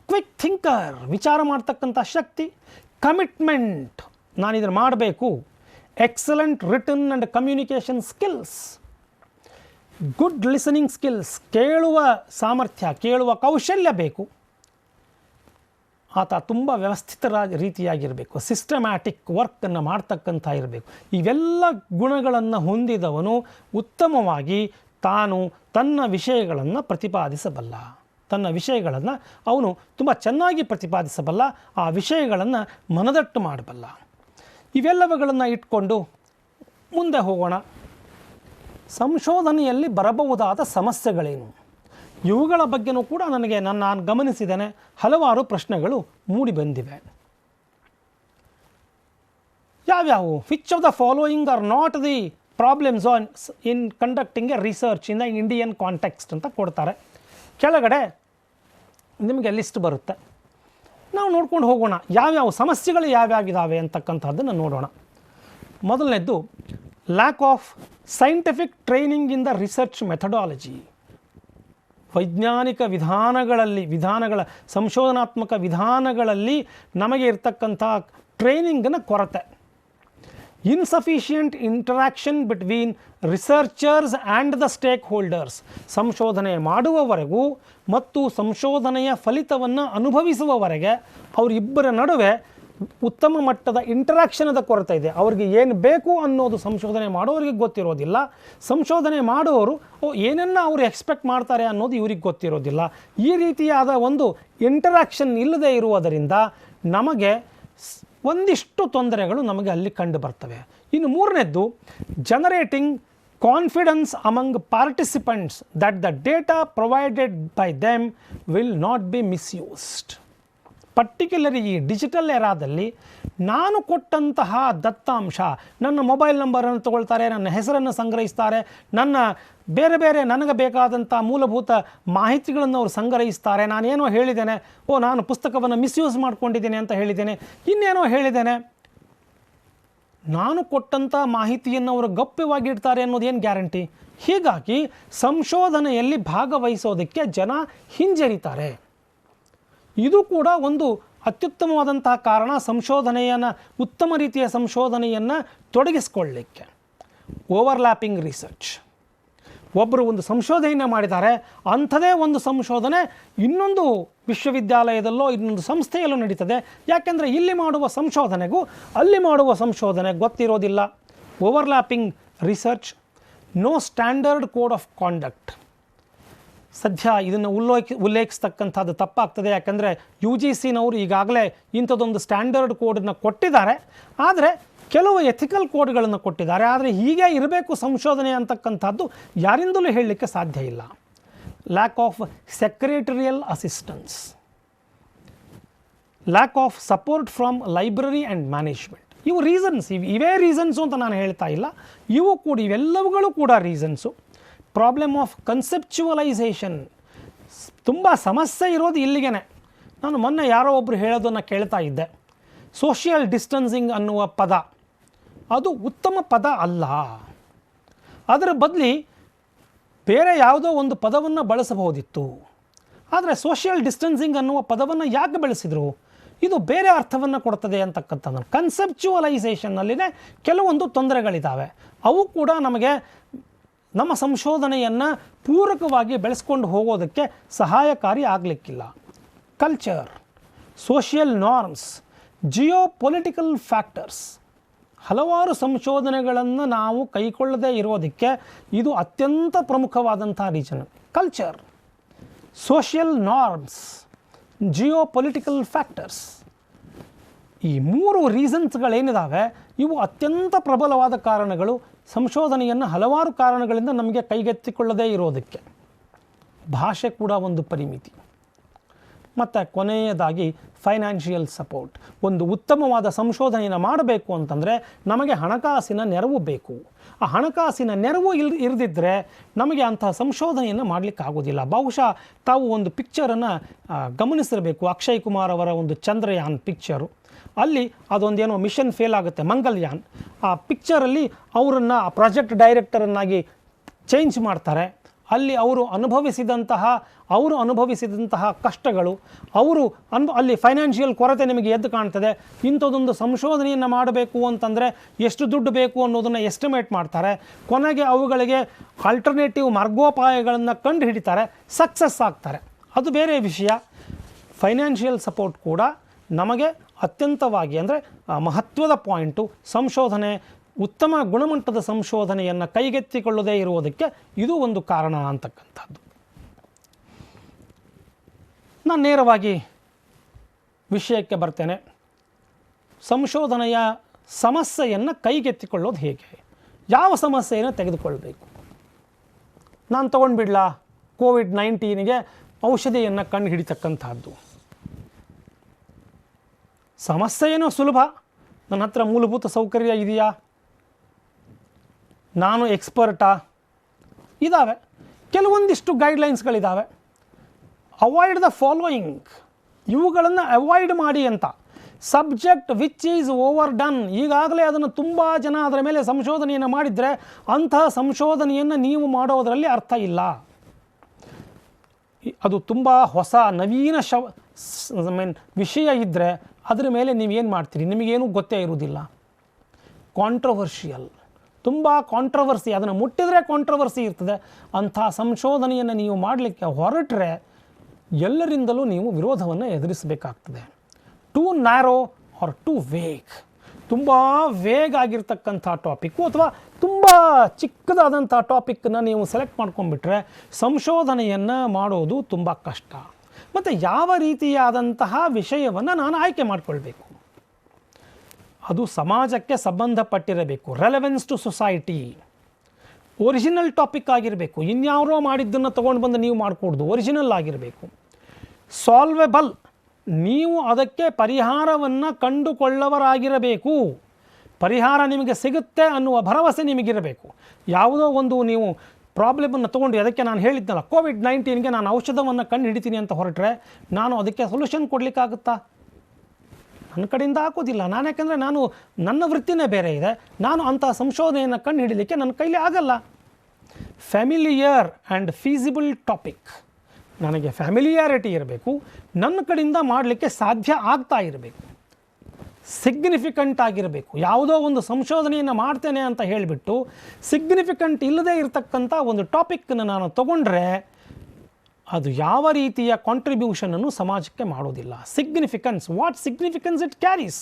ಕ್ವಿಕ್ ಥಿಂಕರ್, ವಿಚಾರ ಮಾಡ್ತಕ್ಕಂಥ ಶಕ್ತಿ. ಕಮಿಟ್ಮೆಂಟ್, ನಾನಿದನ್ನು ಮಾಡಬೇಕು. Excellent written and communication skills. Good listening skills, ಕೇಳುವ ಸಾಮರ್ಥ್ಯ, ಕೇಳುವ ಕೌಶಲ್ಯ ಬೇಕು. ಆತ ತುಂಬ ವ್ಯವಸ್ಥಿತ ರೀತಿಯಾಗಿರಬೇಕು, ಸಿಸ್ಟಮ್ಯಾಟಿಕ್ ವರ್ಕನ್ನು ಮಾಡ್ತಕ್ಕಂಥ ಇರಬೇಕು. ಇವೆಲ್ಲ ಗುಣಗಳನ್ನು ಹೊಂದಿದವನು ಉತ್ತಮವಾಗಿ ತಾನು ತನ್ನ ವಿಷಯಗಳನ್ನು ಪ್ರತಿಪಾದಿಸಬಲ್ಲ. ತನ್ನ ವಿಷಯಗಳನ್ನು ಅವನು ತುಂಬ ಚೆನ್ನಾಗಿ ಪ್ರತಿಪಾದಿಸಬಲ್ಲ, ಆ ವಿಷಯಗಳನ್ನು ಮನದಟ್ಟು ಮಾಡಬಲ್ಲ. ಇವೆಲ್ಲವುಗಳನ್ನು ಇಟ್ಕೊಂಡು ಮುಂದೆ ಹೋಗೋಣ. ಸಂಶೋಧನೆಯಲ್ಲಿ ಬರಬಹುದಾದ ಸಮಸ್ಯೆಗಳೇನು, ಇವುಗಳ ಬಗ್ಗೆನೂ ಕೂಡ ನಾನು ಗಮನಿಸಿದ್ದೇನೆ. ಹಲವಾರು ಪ್ರಶ್ನೆಗಳು ಮೂಡಿ ಬಂದಿವೆ. ಯಾವ್ಯಾವು? Which of the following are not the problems in conducting A research in the Indian context ಅಂತ ಕೊಡ್ತಾರೆ. ಕೆಳಗಡೆ ನಿಮಗೆ ಲಿಸ್ಟ್ ಬರುತ್ತೆ, ನಾವು ನೋಡ್ಕೊಂಡು ಹೋಗೋಣ. ಯಾವ್ಯಾವ ಸಮಸ್ಯೆಗಳು ಯಾವ್ಯಾವಿದ್ದಾವೆ ಅಂತಕ್ಕಂಥದ್ದನ್ನು ನೋಡೋಣ. ಮೊದಲನೇದ್ದು lack of scientific training in the research methodology. ವೈಜ್ಞಾನಿಕ ವಿಧಾನಗಳ ಸಂಶೋಧನಾತ್ಮಕ ವಿಧಾನಗಳಲ್ಲಿ ನಮಗೆ ಇರ್ತಕ್ಕಂಥ ಟ್ರೈನಿಂಗಿನ ಕೊರತೆ. Insufficient interaction between researchers and the stake holders. ಸಂಶೋಧನೆ ಮಾಡುವವರೆಗೂ ಮತ್ತು ಸಂಶೋಧನೆಯ ಫಲಿತವನ್ನು ಅನುಭವಿಸುವವರೆಗೆ ಅವರಿಬ್ಬರ ನಡುವೆ ಉತ್ತಮ ಮಟ್ಟದ ಇಂಟರಾಕ್ಷನದ ಕೊರತೆ ಇದೆ. ಅವ್ರಿಗೆ ಏನು ಬೇಕು ಅನ್ನೋದು ಸಂಶೋಧನೆ ಮಾಡೋರಿಗೆ ಗೊತ್ತಿರೋದಿಲ್ಲ. ಸಂಶೋಧನೆ ಮಾಡುವವರು ಏನನ್ನು ಅವರು ಎಕ್ಸ್ಪೆಕ್ಟ್ ಮಾಡ್ತಾರೆ ಅನ್ನೋದು ಇವ್ರಿಗೆ ಗೊತ್ತಿರೋದಿಲ್ಲ. ಈ ರೀತಿಯಾದ ಒಂದು ಇಂಟರಾಕ್ಷನ್ ಇಲ್ಲದೆ ಇರುವುದರಿಂದ ನಮಗೆ ಒಂದಿಷ್ಟು ತೊಂದರೆಗಳು ನಮಗೆ ಅಲ್ಲಿ ಕಂಡು ಬರ್ತವೆ. ಇನ್ನು ಮೂರನೇದ್ದು generating confidence among participants that the data provided by them will not be misused. Particularly ಈ ಡಿಜಿಟಲ್ ಎರಾದಲ್ಲಿ ನಾನು ಕೊಟ್ಟಂತಹ ದತ್ತಾಂಶ, ನನ್ನ ಮೊಬೈಲ್ ನಂಬರನ್ನು ತಗೊಳ್ತಾರೆ, ನನ್ನ ಹೆಸರನ್ನು ಸಂಗ್ರಹಿಸ್ತಾರೆ, ನನ್ನ ಬೇರೆ ನನಗೆ ಬೇಕಾದಂಥ ಮೂಲಭೂತ ಮಾಹಿತಿಗಳನ್ನು ಅವರು ಸಂಗ್ರಹಿಸ್ತಾರೆ. ನಾನೇನೋ ಹೇಳಿದ್ದೇನೆ, ನಾನು ಪುಸ್ತಕವನ್ನು ಮಿಸ್ಯೂಸ್ ಮಾಡ್ಕೊಂಡಿದ್ದೇನೆ ಅಂತ ಹೇಳಿದ್ದೇನೆ, ಇನ್ನೇನೋ ಹೇಳಿದ್ದೇನೆ. ನಾನು ಕೊಟ್ಟಂಥ ಮಾಹಿತಿಯನ್ನು ಅವರು ಗೌಪ್ಯವಾಗಿ ಇಡ್ತಾರೆ ಅನ್ನೋದೇನು ಗ್ಯಾರಂಟಿ? ಹೀಗಾಗಿ ಸಂಶೋಧನೆಯಲ್ಲಿ ಭಾಗವಹಿಸೋದಕ್ಕೆ ಜನ ಹಿಂಜರಿತಾರೆ. ಇದು ಕೂಡ ಒಂದು ಅತ್ಯುತ್ತಮವಾದಂತಹ ಕಾರಣ ಸಂಶೋಧನೆಯನ್ನು, ಉತ್ತಮ ರೀತಿಯ ಸಂಶೋಧನೆಯನ್ನು ತೊಡಗಿಸ್ಕೊಳ್ಳಲಿಕ್ಕೆ. Overlapping research. ಒಬ್ಬರು ಒಂದು ಸಂಶೋಧನೆಯನ್ನು ಮಾಡಿದ್ದಾರೆ, ಅಂಥದೇ ಒಂದು ಸಂಶೋಧನೆ ಇನ್ನೊಂದು ವಿಶ್ವವಿದ್ಯಾಲಯದಲ್ಲೋ ಇನ್ನೊಂದು ಸಂಸ್ಥೆಯಲ್ಲೋ ನಡೀತದೆ. ಯಾಕೆಂದರೆ ಇಲ್ಲಿ ಮಾಡುವ ಸಂಶೋಧನೆಗೂ ಅಲ್ಲಿ ಮಾಡುವ ಸಂಶೋಧನೆ ಗೊತ್ತಿರೋದಿಲ್ಲ. Overlapping research. No standard code of conduct. ಸದ್ಯ ಇದನ್ನು ಉಲ್ಲೇಖಿಸ್ತಕ್ಕಂಥದ್ದು ತಪ್ಪಾಗ್ತದೆ. ಯಾಕಂದರೆ UGCನವರು ಈಗಾಗಲೇ ಇಂಥದ್ದೊಂದು ಸ್ಟ್ಯಾಂಡರ್ಡ್ ಕೋಡನ್ನು ಕೊಟ್ಟಿದ್ದಾರೆ, ಆದರೆ ಕೆಲವು ಎಥಿಕಲ್ ಕೋಡ್ಗಳನ್ನು ಕೊಟ್ಟಿದ್ದಾರೆ. ಆದರೆ ಹೀಗೆ ಇರಬೇಕು ಸಂಶೋಧನೆ ಅಂತಕ್ಕಂಥದ್ದು ಯಾರಿಂದಲೂ ಹೇಳಲಿಕ್ಕೆ ಸಾಧ್ಯ ಇಲ್ಲ. Lack of secretarial assistance, lack of support from library and management. ಇವು ರೀಸನ್ಸ್. ಇವೇ ರೀಸನ್ಸು ಅಂತ ನಾನು ಹೇಳ್ತಾ ಇಲ್ಲ, ಇವು ಕೂಡ, ಇವೆಲ್ಲವುಗಳು ಕೂಡ ರೀಸನ್ಸು. Problem of ಕನ್ಸೆಪ್ಚುವಲೈಸೇಷನ್. ತುಂಬ ಸಮಸ್ಯೆ ಇರೋದು ಇಲ್ಲಿಗೆ. ನಾನು ಮೊನ್ನೆ ಯಾರೋ ಒಬ್ಬರು ಹೇಳೋದನ್ನು ಕೇಳ್ತಾ ಇದ್ದೆ. ಸೋಷಿಯಲ್ ಡಿಸ್ಟೆನ್ಸಿಂಗ್ ಅನ್ನುವ ಪದ ಅದು ಉತ್ತಮ ಪದ ಅಲ್ಲ. ಅದರ ಬದಲಿ ಬೇರೆ ಯಾವುದೋ ಒಂದು ಪದವನ್ನು ಬಳಸಬಹುದಿತ್ತು. ಆದರೆ ಸೋಷಿಯಲ್ ಡಿಸ್ಟೆನ್ಸಿಂಗ್ ಅನ್ನುವ ಪದವನ್ನು ಯಾಕೆ ಬಳಸಿದರು? ಇದು ಬೇರೆ ಅರ್ಥವನ್ನು ಕೊಡ್ತದೆ ಅಂತಕ್ಕಂಥದ್ದು. ಕನ್ಸೆಪ್ಚುವಲೈಸೇಷನ್ನಲ್ಲಿನೇ ಕೆಲವೊಂದು ತೊಂದರೆಗಳಿದ್ದಾವೆ. ಅವು ಕೂಡ ನಮಗೆ ನಮ್ಮ ಸಂಶೋಧನೆಯನ್ನು ಪೂರಕವಾಗಿ ಬೆಳೆಸ್ಕೊಂಡು ಹೋಗೋದಕ್ಕೆ ಸಹಾಯಕಾರಿ ಆಗಲಿಕ್ಕಿಲ್ಲ. Culture, social norms, geopolitical factors. ಹಲವಾರು ಸಂಶೋಧನೆಗಳನ್ನು ನಾವು ಕೈಗೊಳ್ಳದೇ ಇರೋದಕ್ಕೆ ಇದು ಅತ್ಯಂತ ಪ್ರಮುಖವಾದಂಥ reason. Culture, social norms, geopolitical factors. ಈ ಮೂರು ರೀಸನ್ಸ್ಗಳೇನಿದ್ದಾವೆ ಇವು ಅತ್ಯಂತ ಪ್ರಬಲವಾದ ಕಾರಣಗಳು ಸಂಶೋಧನೆಯನ್ನು ಹಲವಾರು ಕಾರಣಗಳಿಂದ ನಮಗೆ ಕೈಗೆತ್ತಿಕೊಳ್ಳದೇ ಇರೋದಕ್ಕೆ. ಭಾಷೆ ಕೂಡ ಒಂದು ಪರಿಮಿತಿ. ಮತ್ತು ಕೊನೆಯದಾಗಿ ಫೈನಾನ್ಷಿಯಲ್ ಸಪೋರ್ಟ್. ಒಂದು ಉತ್ತಮವಾದ ಸಂಶೋಧನೆಯನ್ನು ಮಾಡಬೇಕು ಅಂತಂದರೆ ನಮಗೆ ಹಣಕಾಸಿನ ನೆರವು ಬೇಕು. ಆ ಹಣಕಾಸಿನ ನೆರವು ಇರದಿದ್ದರೆ ನಮಗೆ ಅಂತಹ ಸಂಶೋಧನೆಯನ್ನು ಮಾಡಲಿಕ್ಕಾಗೋದಿಲ್ಲ. ಬಹುಶಃ ತಾವು ಒಂದು ಪಿಕ್ಚರನ್ನು ಗಮನಿಸಿರಬೇಕು. ಅಕ್ಷಯ್ ಕುಮಾರ್ ಅವರ ಒಂದು ಚಂದ್ರಯಾನ್ ಪಿಕ್ಚರು. ಅಲ್ಲಿ ಅದೊಂದೇನೋ ಮಿಷನ್ ಫೇಲ್ ಆಗುತ್ತೆ, ಮಂಗಲ್ಯಾನ್. ಆ ಪಿಕ್ಚರಲ್ಲಿ ಅವರನ್ನು ಪ್ರಾಜೆಕ್ಟ್ ಡೈರೆಕ್ಟರನ್ನಾಗಿ ಚೇಂಜ್ ಮಾಡ್ತಾರೆ. ಅಲ್ಲಿ ಅವರು ಅನುಭವಿಸಿದಂತಹ ಕಷ್ಟಗಳು, ಅಲ್ಲಿ ಫೈನಾನ್ಷಿಯಲ್ ಕೊರತೆ ನಿಮಗೆ ಎದ್ದು ಕಾಣ್ತದೆ. ಇಂಥದ್ದೊಂದು ಸಂಶೋಧನೆಯನ್ನು ಮಾಡಬೇಕು ಅಂತಂದರೆ ಎಷ್ಟು ದುಡ್ಡು ಬೇಕು ಅನ್ನೋದನ್ನು ಎಸ್ಟಿಮೇಟ್ ಮಾಡ್ತಾರೆ. ಕೊನೆಗೆ ಅವುಗಳಿಗೆ ಆಲ್ಟರ್ನೇಟಿವ್ ಮಾರ್ಗೋಪಾಯಗಳನ್ನು ಕಂಡು ಹಿಡಿತಾರೆ, ಸಕ್ಸಸ್ ಆಗ್ತಾರೆ. ಅದು ಬೇರೆ ವಿಷಯ. ಫೈನಾನ್ಷಿಯಲ್ ಸಪೋರ್ಟ್ ಕೂಡ ನಮಗೆ ಅತ್ಯಂತವಾಗಿ, ಅಂದರೆ ಮಹತ್ವದ ಪಾಯಿಂಟು. ಸಂಶೋಧನೆ, ಉತ್ತಮ ಗುಣಮಟ್ಟದ ಸಂಶೋಧನೆಯನ್ನು ಕೈಗೆತ್ತಿಕೊಳ್ಳದೇ ಇರುವುದಕ್ಕೆ ಇದು ಒಂದು ಕಾರಣ ಅಂತಕ್ಕಂಥದ್ದು. ನಾನು ನೇರವಾಗಿ ವಿಷಯಕ್ಕೆ ಬರ್ತೇನೆ. ಸಂಶೋಧನೆಯ ಸಮಸ್ಯೆಯನ್ನು ಕೈಗೆತ್ತಿಕೊಳ್ಳೋದು ಹೇಗೆ? ಯಾವ ಸಮಸ್ಯೆಯನ್ನು ತೆಗೆದುಕೊಳ್ಬೇಕು? ನಾನು ತೊಗೊಂಡ್ಬಿಡ್ಲಾ ಕೋವಿಡ್-19ಗೆ ಔಷಧಿಯನ್ನು ಕಂಡು ಹಿಡಿತಕ್ಕಂಥದ್ದು? ಸಮಸ್ಯೆ ಏನೋ ಸುಲಭ. ನನ್ನ ಹತ್ರ ಮೂಲಭೂತ ಸೌಕರ್ಯ ಇದೆಯಾ? ನಾನು ಎಕ್ಸ್ಪರ್ಟಾ? ಇದ್ದಾವೆ. ಕೆಲವೊಂದಿಷ್ಟು ಗೈಡ್ಲೈನ್ಸ್ಗಳಿದ್ದಾವೆ. Avoid the following. ಇವುಗಳನ್ನು ಅವಾಯ್ಡ್ ಮಾಡಿ ಅಂತ. Subject which is over done. ಈಗಾಗಲೇ ಅದನ್ನು ತುಂಬ ಜನ ಅದರ ಮೇಲೆ ಸಂಶೋಧನೆಯನ್ನು ಮಾಡಿದರೆ ಅಂತಹ ಸಂಶೋಧನೆಯನ್ನು ನೀವು ಮಾಡೋದರಲ್ಲಿ ಅರ್ಥ ಇಲ್ಲ. ಅದು ತುಂಬ ಹೊಸ ನವೀನ ವಿಷಯ ಇದ್ದರೆ ಅದರ ಮೇಲೆ ನೀವೇನು ಮಾಡ್ತೀರಿ? ನಿಮಗೇನು ಗೊತ್ತೇ ಇರುವುದಿಲ್ಲ. ಕಾಂಟ್ರವರ್ಷಿಯಲ್, ತುಂಬ ಕಾಂಟ್ರವರ್ಸಿ, ಅದನ್ನು ಮುಟ್ಟಿದರೆ ಕಾಂಟ್ರವರ್ಸಿ ಇರ್ತದೆ. ಅಂಥ ಸಂಶೋಧನೆಯನ್ನು ನೀವು ಮಾಡಲಿಕ್ಕೆ ಹೊರಟ್ರೆ ಎಲ್ಲರಿಂದಲೂ ನೀವು ವಿರೋಧವನ್ನು ಎದುರಿಸಬೇಕಾಗ್ತದೆ. Too narrow or too vague. ತುಂಬ ವೇಗ್ ಆಗಿರ್ತಕ್ಕಂಥ ಟಾಪಿಕ್ಕು ಅಥವಾ ತುಂಬ ಚಿಕ್ಕದಾದಂಥ ಟಾಪಿಕ್ಕನ್ನು ನೀವು ಸೆಲೆಕ್ಟ್ ಮಾಡ್ಕೊಂಡ್ಬಿಟ್ರೆ ಸಂಶೋಧನೆಯನ್ನು ಮಾಡೋದು ತುಂಬ ಕಷ್ಟ. ಮತ್ತು ಯಾವ ರೀತಿಯಾದಂತಹ ವಿಷಯವನ್ನು ನಾನು ಆಯ್ಕೆ ಮಾಡಿಕೊಳ್ಬೇಕು? ಅದು ಸಮಾಜಕ್ಕೆ ಸಂಬಂಧಪಟ್ಟಿರಬೇಕು. Relevance to society. Original topic ಆಗಿರಬೇಕು. ಇನ್ಯಾರೋ ಮಾಡಿದ್ದನ್ನು ತೊಗೊಂಡು ಬಂದು ನೀವು ಮಾಡಿಕೊಡ್ದು. ಒರಿಜಿನಲ್ ಆಗಿರಬೇಕು. ಸಾಲ್ವೆಬಲ್. ನೀವು ಅದಕ್ಕೆ ಪರಿಹಾರವನ್ನು ಕಂಡುಕೊಳ್ಳವರಾಗಿರಬೇಕು. ಪರಿಹಾರ ನಿಮಗೆ ಸಿಗುತ್ತೆ ಅನ್ನುವ ಭರವಸೆ ನಿಮಗಿರಬೇಕು. ಯಾವುದೋ ಒಂದು ನೀವು ಪ್ರಾಬ್ಲಮನ್ನು ತೊಗೊಂಡು, ಅದಕ್ಕೆ ನಾನು ಹೇಳಿದ್ನಲ್ಲ, ಕೋವಿಡ್-19ಗೆ ನಾನು ಔಷಧವನ್ನು ಕಂಡು ಹಿಡಿತೀನಿ ಅಂತ ಹೊರಟ್ರೆ ನಾನು ಅದಕ್ಕೆ ಸೊಲ್ಯೂಷನ್ ಕೊಡಲಿಕ್ಕಾಗುತ್ತಾ? ನನ್ನ ಕಡೆಯಿಂದ ಆಗೋದಿಲ್ಲ. ಯಾಕೆಂದರೆ ನನ್ನ ವೃತ್ತಿನೇ ಬೇರೆ ಇದೆ. ನಾನು ಅಂಥ ಸಂಶೋಧನೆಯನ್ನು ಕಂಡು ಹಿಡಲಿಕ್ಕೆ ನನ್ನ ಕೈಲಿ ಆಗಲ್ಲ. Familiar and feasible topic. ನನಗೆ ಫ್ಯಾಮಿಲಿಯಾರಿಟಿ ಇರಬೇಕು, ನನ್ನ ಕಡೆಯಿಂದ ಮಾಡಲಿಕ್ಕೆ ಸಾಧ್ಯ ಆಗ್ತಾ ಇರಬೇಕು, ಸಿಗ್ನಿಫಿಕೆಂಟ್ ಆಗಿರಬೇಕು. ಯಾವುದೋ ಒಂದು ಸಂಶೋಧನೆಯನ್ನು ಮಾಡ್ತೇನೆ ಅಂತ ಹೇಳಿಬಿಟ್ಟು ಸಿಗ್ನಿಫಿಕೆಂಟ್ ಇಲ್ಲದೇ ಇರತಕ್ಕಂಥ ಒಂದು ಟಾಪಿಕ್ಕನ್ನು ನಾನು ತಗೊಂಡ್ರೆ ಅದು ಯಾವ ರೀತಿಯ ಕಾಂಟ್ರಿಬ್ಯೂಷನನ್ನು ಸಮಾಜಕ್ಕೆ ಮಾಡೋದಿಲ್ಲ. Significance, what significance it carries.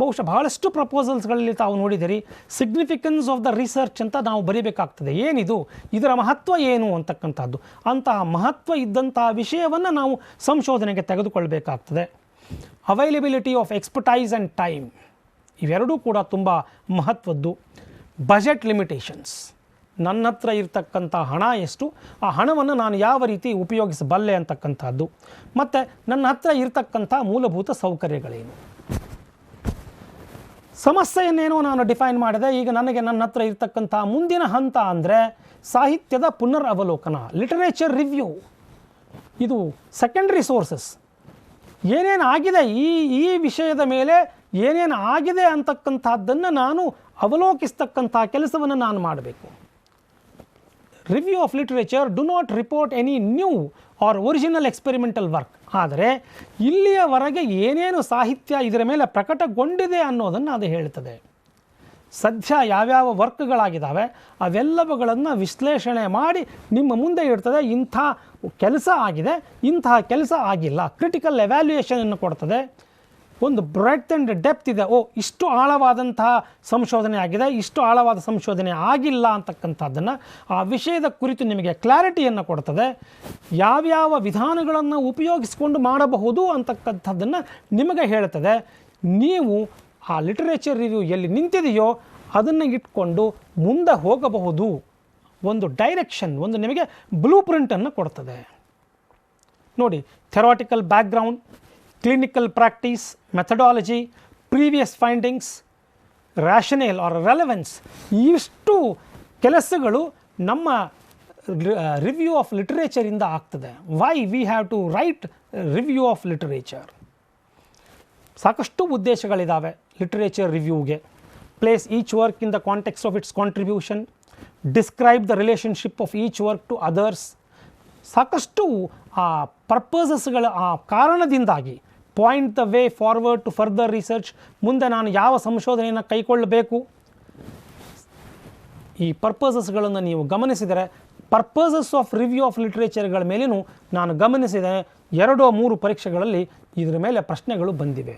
ಬಹುಶಃ ಬಹಳಷ್ಟು ಪ್ರಪೋಸಲ್ಸ್ಗಳಲ್ಲಿ ತಾವು ನೋಡಿದಿರಿ, ಸಿಗ್ನಿಫಿಕೆನ್ಸ್ ಆಫ್ ದ ರಿಸರ್ಚ್ ಅಂತ ನಾವು ಬರೀಬೇಕಾಗ್ತದೆ. ಏನಿದು, ಇದರ ಮಹತ್ವ ಏನು ಅಂತಕ್ಕಂಥದ್ದು. ಅಂತಹ ಮಹತ್ವ ಇದ್ದಂತಹ ವಿಷಯವನ್ನು ನಾವು ಸಂಶೋಧನೆಗೆ ತೆಗೆದುಕೊಳ್ಬೇಕಾಗ್ತದೆ. Availability of expertise and time, ಇವೆರಡೂ ಕೂಡ ತುಂಬ ಮಹತ್ವದ್ದು. ಬಜೆಟ್ ಲಿಮಿಟೇಷನ್ಸ್, ನನ್ನ ಹತ್ರ ಇರ್ತಕ್ಕಂಥ ಹಣ ಎಷ್ಟು, ಆ ಹಣವನ್ನು ನಾನು ಯಾವ ರೀತಿ ಉಪಯೋಗಿಸಬಲ್ಲೆ ಅಂತಕ್ಕಂಥದ್ದು. ಮತ್ತು ನನ್ನ ಹತ್ರ ಇರ್ತಕ್ಕಂಥ ಮೂಲಭೂತ ಸೌಕರ್ಯಗಳೇನು. ಸಮಸ್ಯೆಯನ್ನೇನೋ ನಾನು ಡಿಫೈನ್ ಮಾಡಿದೆ. ಈಗ ನನಗೆ ನನ್ನ ಹತ್ರ ಇರ್ತಕ್ಕಂಥ ಮುಂದಿನ ಹಂತ ಅಂದರೆ ಸಾಹಿತ್ಯದ ಪುನರ್ ಅವಲೋಕನ, ಲಿಟರೇಚರ್ ರಿವ್ಯೂ. ಇದು ಸೆಕೆಂಡ್ರಿ ಸೋರ್ಸಸ್. ಏನೇನು ಆಗಿದೆ ಈ ವಿಷಯದ ಮೇಲೆ ಏನೇನು ಆಗಿದೆ ಅಂತಕ್ಕಂಥದ್ದನ್ನು ನಾನು ಅವಲೋಕಿಸ್ತಕ್ಕಂಥ ಕೆಲಸವನ್ನು ನಾನು ಮಾಡಬೇಕು. Review of literature do not report any new or original experimental work. ಆದರೆ ಇಲ್ಲಿಯವರೆಗೆ ಏನೇನು ಸಾಹಿತ್ಯ ಇದರ ಮೇಲೆ ಪ್ರಕಟಗೊಂಡಿದೆ ಅನ್ನೋದನ್ನು ಅದು ಹೇಳ್ತದೆ. ಸದ್ಯ ಯಾವ್ಯಾವ ವರ್ಕ್ಗಳಾಗಿದ್ದಾವೆ ಅವೆಲ್ಲವುಗಳನ್ನು ವಿಶ್ಲೇಷಣೆ ಮಾಡಿ ನಿಮ್ಮ ಮುಂದೆ ಇಡ್ತದೆ. ಇಂಥ ಕೆಲಸ ಆಗಿದೆ, ಇಂತಹ ಕೆಲಸ ಆಗಿಲ್ಲ, ಕ್ರಿಟಿಕಲ್ ಎವ್ಯಾಲ್ಯೂಯೇಷನನ್ನು ಕೊಡ್ತದೆ. ಒಂದು ಬ್ರೆಡ್ತ್ ಆ್ಯಂಡ್ ಡೆಪ್ತ್ ಇದೆ. ಇಷ್ಟು ಆಳವಾದಂತಹ ಸಂಶೋಧನೆ ಆಗಿದೆ, ಇಷ್ಟು ಆಳವಾದ ಸಂಶೋಧನೆ ಆಗಿಲ್ಲ ಅಂತಕ್ಕಂಥದ್ದನ್ನು, ಆ ವಿಷಯದ ಕುರಿತು ನಿಮಗೆ ಕ್ಲಾರಿಟಿಯನ್ನು ಕೊಡ್ತದೆ. ಯಾವ್ಯಾವ ವಿಧಾನಗಳನ್ನು ಉಪಯೋಗಿಸಿಕೊಂಡು ಮಾಡಬಹುದು ಅಂತಕ್ಕಂಥದ್ದನ್ನು ನಿಮಗೆ ಹೇಳ್ತದೆ. ನೀವು ಆ ಲಿಟರೇಚರ್ ರಿವ್ಯೂ ಎಲ್ಲಿ ನಿಂತಿದೆಯೋ ಅದನ್ನು ಇಟ್ಕೊಂಡು ಮುಂದೆ ಹೋಗಬಹುದು. ಒಂದು ಡೈರೆಕ್ಷನ್, ಒಂದು ನಿಮಗೆ ಬ್ಲೂ ಪ್ರಿಂಟನ್ನು ಕೊಡ್ತದೆ. ನೋಡಿ, theoretical background, clinical practice, methodology, previous findings, rationale or relevance, ಇಷ್ಟು ಕೆಲಸಗಳು ನಮ್ಮ ರಿವ್ಯೂ ಆಫ್ ಲಿಟರೇಚರಿಂದ ಆಗ್ತದೆ. Why we have to write review of literature. ಸಾಕಷ್ಟು ಉದ್ದೇಶಗಳಿದ್ದಾವೆ ಲಿಟರೇಚರ್ ರಿವ್ಯೂಗೆ. Place each work in the context of its contribution, describe the relationship of each work to others. ಸಾಕಷ್ಟು ಆ ಪರ್ಪಸಸ್ಗಳ ಆ ಕಾರಣದಿಂದಾಗಿ point the way forward to further research, ಮುಂದೆ ನಾನು ಯಾವ ಸಂಶೋಧನೆಯನ್ನು ಕೈಗೊಳ್ಳಬೇಕು. ಈ ಪರ್ಪಸಸ್ಗಳನ್ನು ನೀವು ಗಮನಿಸಿದರೆ ಪರ್ಪಸಸ್ ಆಫ್ ರಿವ್ಯೂ ಆಫ್ ಲಿಟರೇಚರ್ಗಳ ಮೇಲೂ ನಾನು ಗಮನಿಸಿದೆ 2-3 ಪರೀಕ್ಷೆಗಳಲ್ಲಿ ಇದರ ಮೇಲೆ ಪ್ರಶ್ನೆಗಳು ಬಂದಿವೆ.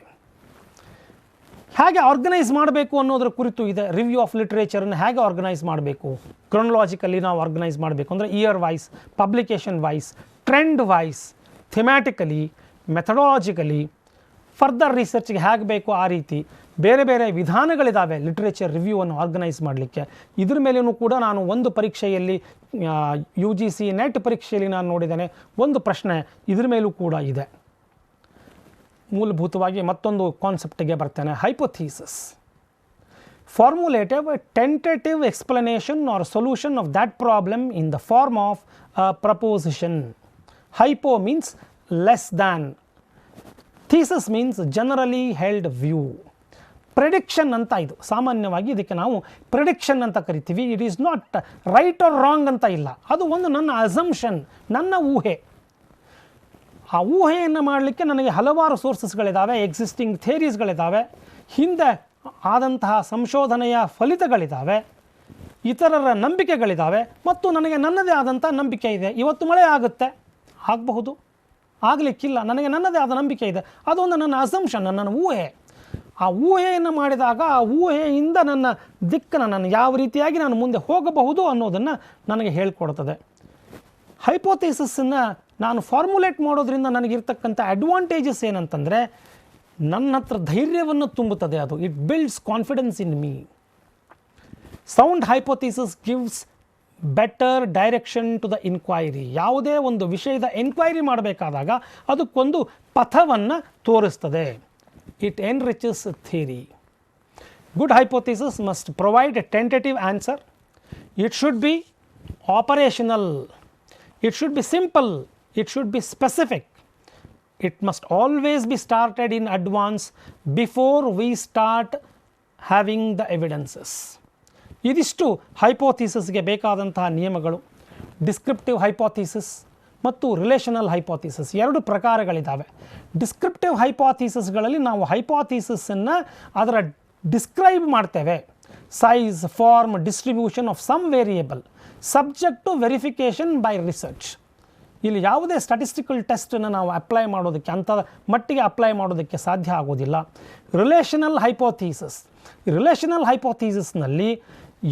ಹೇಗೆ ಆರ್ಗನೈಸ್ ಮಾಡಬೇಕು ಅನ್ನೋದರ ಕುರಿತು ಇದೆ. ರಿವ್ಯೂ ಆಫ್ ಲಿಟರೇಚರನ್ನು ಹೇಗೆ ಆರ್ಗನೈಸ್ ಮಾಡಬೇಕು, ಕ್ರೊನಲಾಜಿಕಲಿ ನಾವು ಆರ್ಗನೈಸ್ ಮಾಡಬೇಕು ಅಂದರೆ year wise, publication wise, trend wise, thematically, methodologically, further ರಿಸರ್ಚ್ಗೆ ಹೇಗೆ ಬೇಕು ಆ ರೀತಿ ಬೇರೆ ಬೇರೆ ವಿಧಾನಗಳಿದ್ದಾವೆ ಲಿಟರೇಚರ್ ರಿವ್ಯೂವನ್ನು ಆರ್ಗನೈಸ್ ಮಾಡಲಿಕ್ಕೆ. ಇದ್ರ ಮೇಲೂ ಕೂಡ ನಾನು ಒಂದು ಪರೀಕ್ಷೆಯಲ್ಲಿ UGC ನೆಟ್ ಪರೀಕ್ಷೆಯಲ್ಲಿ ನಾನು ನೋಡಿದ್ದೇನೆ, ಒಂದು ಪ್ರಶ್ನೆ ಇದ್ರ ಮೇಲೂ ಕೂಡ ಇದೆ. ಮೂಲಭೂತವಾಗಿ ಮತ್ತೊಂದು ಕಾನ್ಸೆಪ್ಟಿಗೆ ಬರ್ತೇನೆ, hypothesis. Formulative tentative explanation or solution of that problem in the form of a proposition. Hypo means less than, thesis means generally held view. Prediction ಅಂತ ಇದು ಸಾಮಾನ್ಯವಾಗಿ ಇದಕ್ಕೆ ನಾವು ಪ್ರೆಡಿಕ್ಷನ್ ಅಂತ ಕರಿತೀವಿ. It is not right or wrong ಅಂತ ಇಲ್ಲ, ಅದು ಒಂದು ನನ್ನ ಅಸಂಪ್ಷನ್, ನನ್ನ ಊಹೆ. ಆ ಊಹೆಯನ್ನು ಮಾಡಲಿಕ್ಕೆ ನನಗೆ ಹಲವಾರು ಸೋರ್ಸಸ್ಗಳಿದ್ದಾವೆ, ಎಕ್ಸಿಸ್ಟಿಂಗ್ ಥಿಯರೀಸ್ಗಳಿದ್ದಾವೆ, ಹಿಂದೆ ಆದಂತಹ ಸಂಶೋಧನೆಯ ಫಲಿತಗಳಿದ್ದಾವೆ, ಇತರರ ನಂಬಿಕೆಗಳಿದ್ದಾವೆ, ಮತ್ತು ನನಗೆ ನನ್ನದೇ ಆದಂಥ ನಂಬಿಕೆ ಇದೆ. ಇವತ್ತು ಮಳೆ ಆಗುತ್ತೆ, ಆಗಬಹುದು, ಆಗಲಿಕ್ಕಿಲ್ಲ, ನನಗೆ ನನ್ನದೇ ಆದ ನಂಬಿಕೆ ಇದೆ. ಅದೊಂದು ನನ್ನ ಅಸಂಪ್ಷನ್, ನನ್ನ ಊಹೆ. ಆ ಊಹೆಯನ್ನು ಮಾಡಿದಾಗ ಆ ಊಹೆಯಿಂದ ನನ್ನ ದಿಕ್ಕನ್ನು ನಾನು ಯಾವ ರೀತಿಯಾಗಿ ನಾನು ಮುಂದೆ ಹೋಗಬಹುದು ಅನ್ನೋದನ್ನು ನನಗೆ ಹೇಳ್ಕೊಡ್ತದೆ. ಹೈಪೋಥಿಸಿಸನ್ನು ನಾನು ಫಾರ್ಮುಲೇಟ್ ಮಾಡೋದ್ರಿಂದ ನನಗಿರ್ತಕ್ಕಂಥ ಅಡ್ವಾಂಟೇಜಸ್ ಏನಂತಂದರೆ ನನ್ನ ಹತ್ರ ಧೈರ್ಯವನ್ನು ತುಂಬುತ್ತದೆ. ಅದು it builds confidence in me. Sound hypothesis gives better direction to the inquiry. ಯಾವುದೇ ಒಂದು ವಿಷಯದ ಎನ್ಕ್ವೈರಿ ಮಾಡಬೇಕಾದಾಗ ಅದಕ್ಕೊಂದು ಪಥವನ್ನು ತೋರಿಸ್ತದೆ. It enriches theory. Good hypothesis must provide a tentative answer. It should be operational. It should be simple. It should be specific. It must always be started in advance before we start having the evidences. ಇದಿಷ್ಟು ಹೈಪೋಥಿಸಿಸ್ಗೆ ಬೇಕಾದಂತಹ ನಿಯಮಗಳು. ಡಿಸ್ಕ್ರಿಪ್ಟಿವ್ ಹೈಪೋಥಿಸಿಸ್, ಮತ್ತು ರಿಲೇಷನಲ್ ಹೈಪೋಥಿಸಿಸ್ ಎರಡು ಪ್ರಕಾರಗಳಿದ್ದಾವೆ. ಡಿಸ್ಕ್ರಿಪ್ಟಿವ್ ಹೈಪೋಥಿಸಿಸ್ಗಳಲ್ಲಿ ನಾವು ಹೈಪೋಥಿಸಿಸನ್ನು ಅದರ ಡಿಸ್ಕ್ರೈಬ್ ಮಾಡ್ತೇವೆ. Size, form, distribution of some variable subject to verification by research. ಇಲ್ಲಿ ಯಾವುದೇ ಸ್ಟ್ಯಾಟಿಸ್ಟಿಕಲ್ ಟೆಸ್ಟನ್ನು ನಾವು ಅಪ್ಲೈ ಮಾಡೋದಕ್ಕೆ ಅಂಥ ಮಟ್ಟಿಗೆ ಅಪ್ಲೈ ಮಾಡೋದಕ್ಕೆ ಸಾಧ್ಯ ಆಗೋದಿಲ್ಲ. ರಿಲೇಷನಲ್ ಹೈಪೋಥಿಸಿಸ್ನಲ್ಲಿ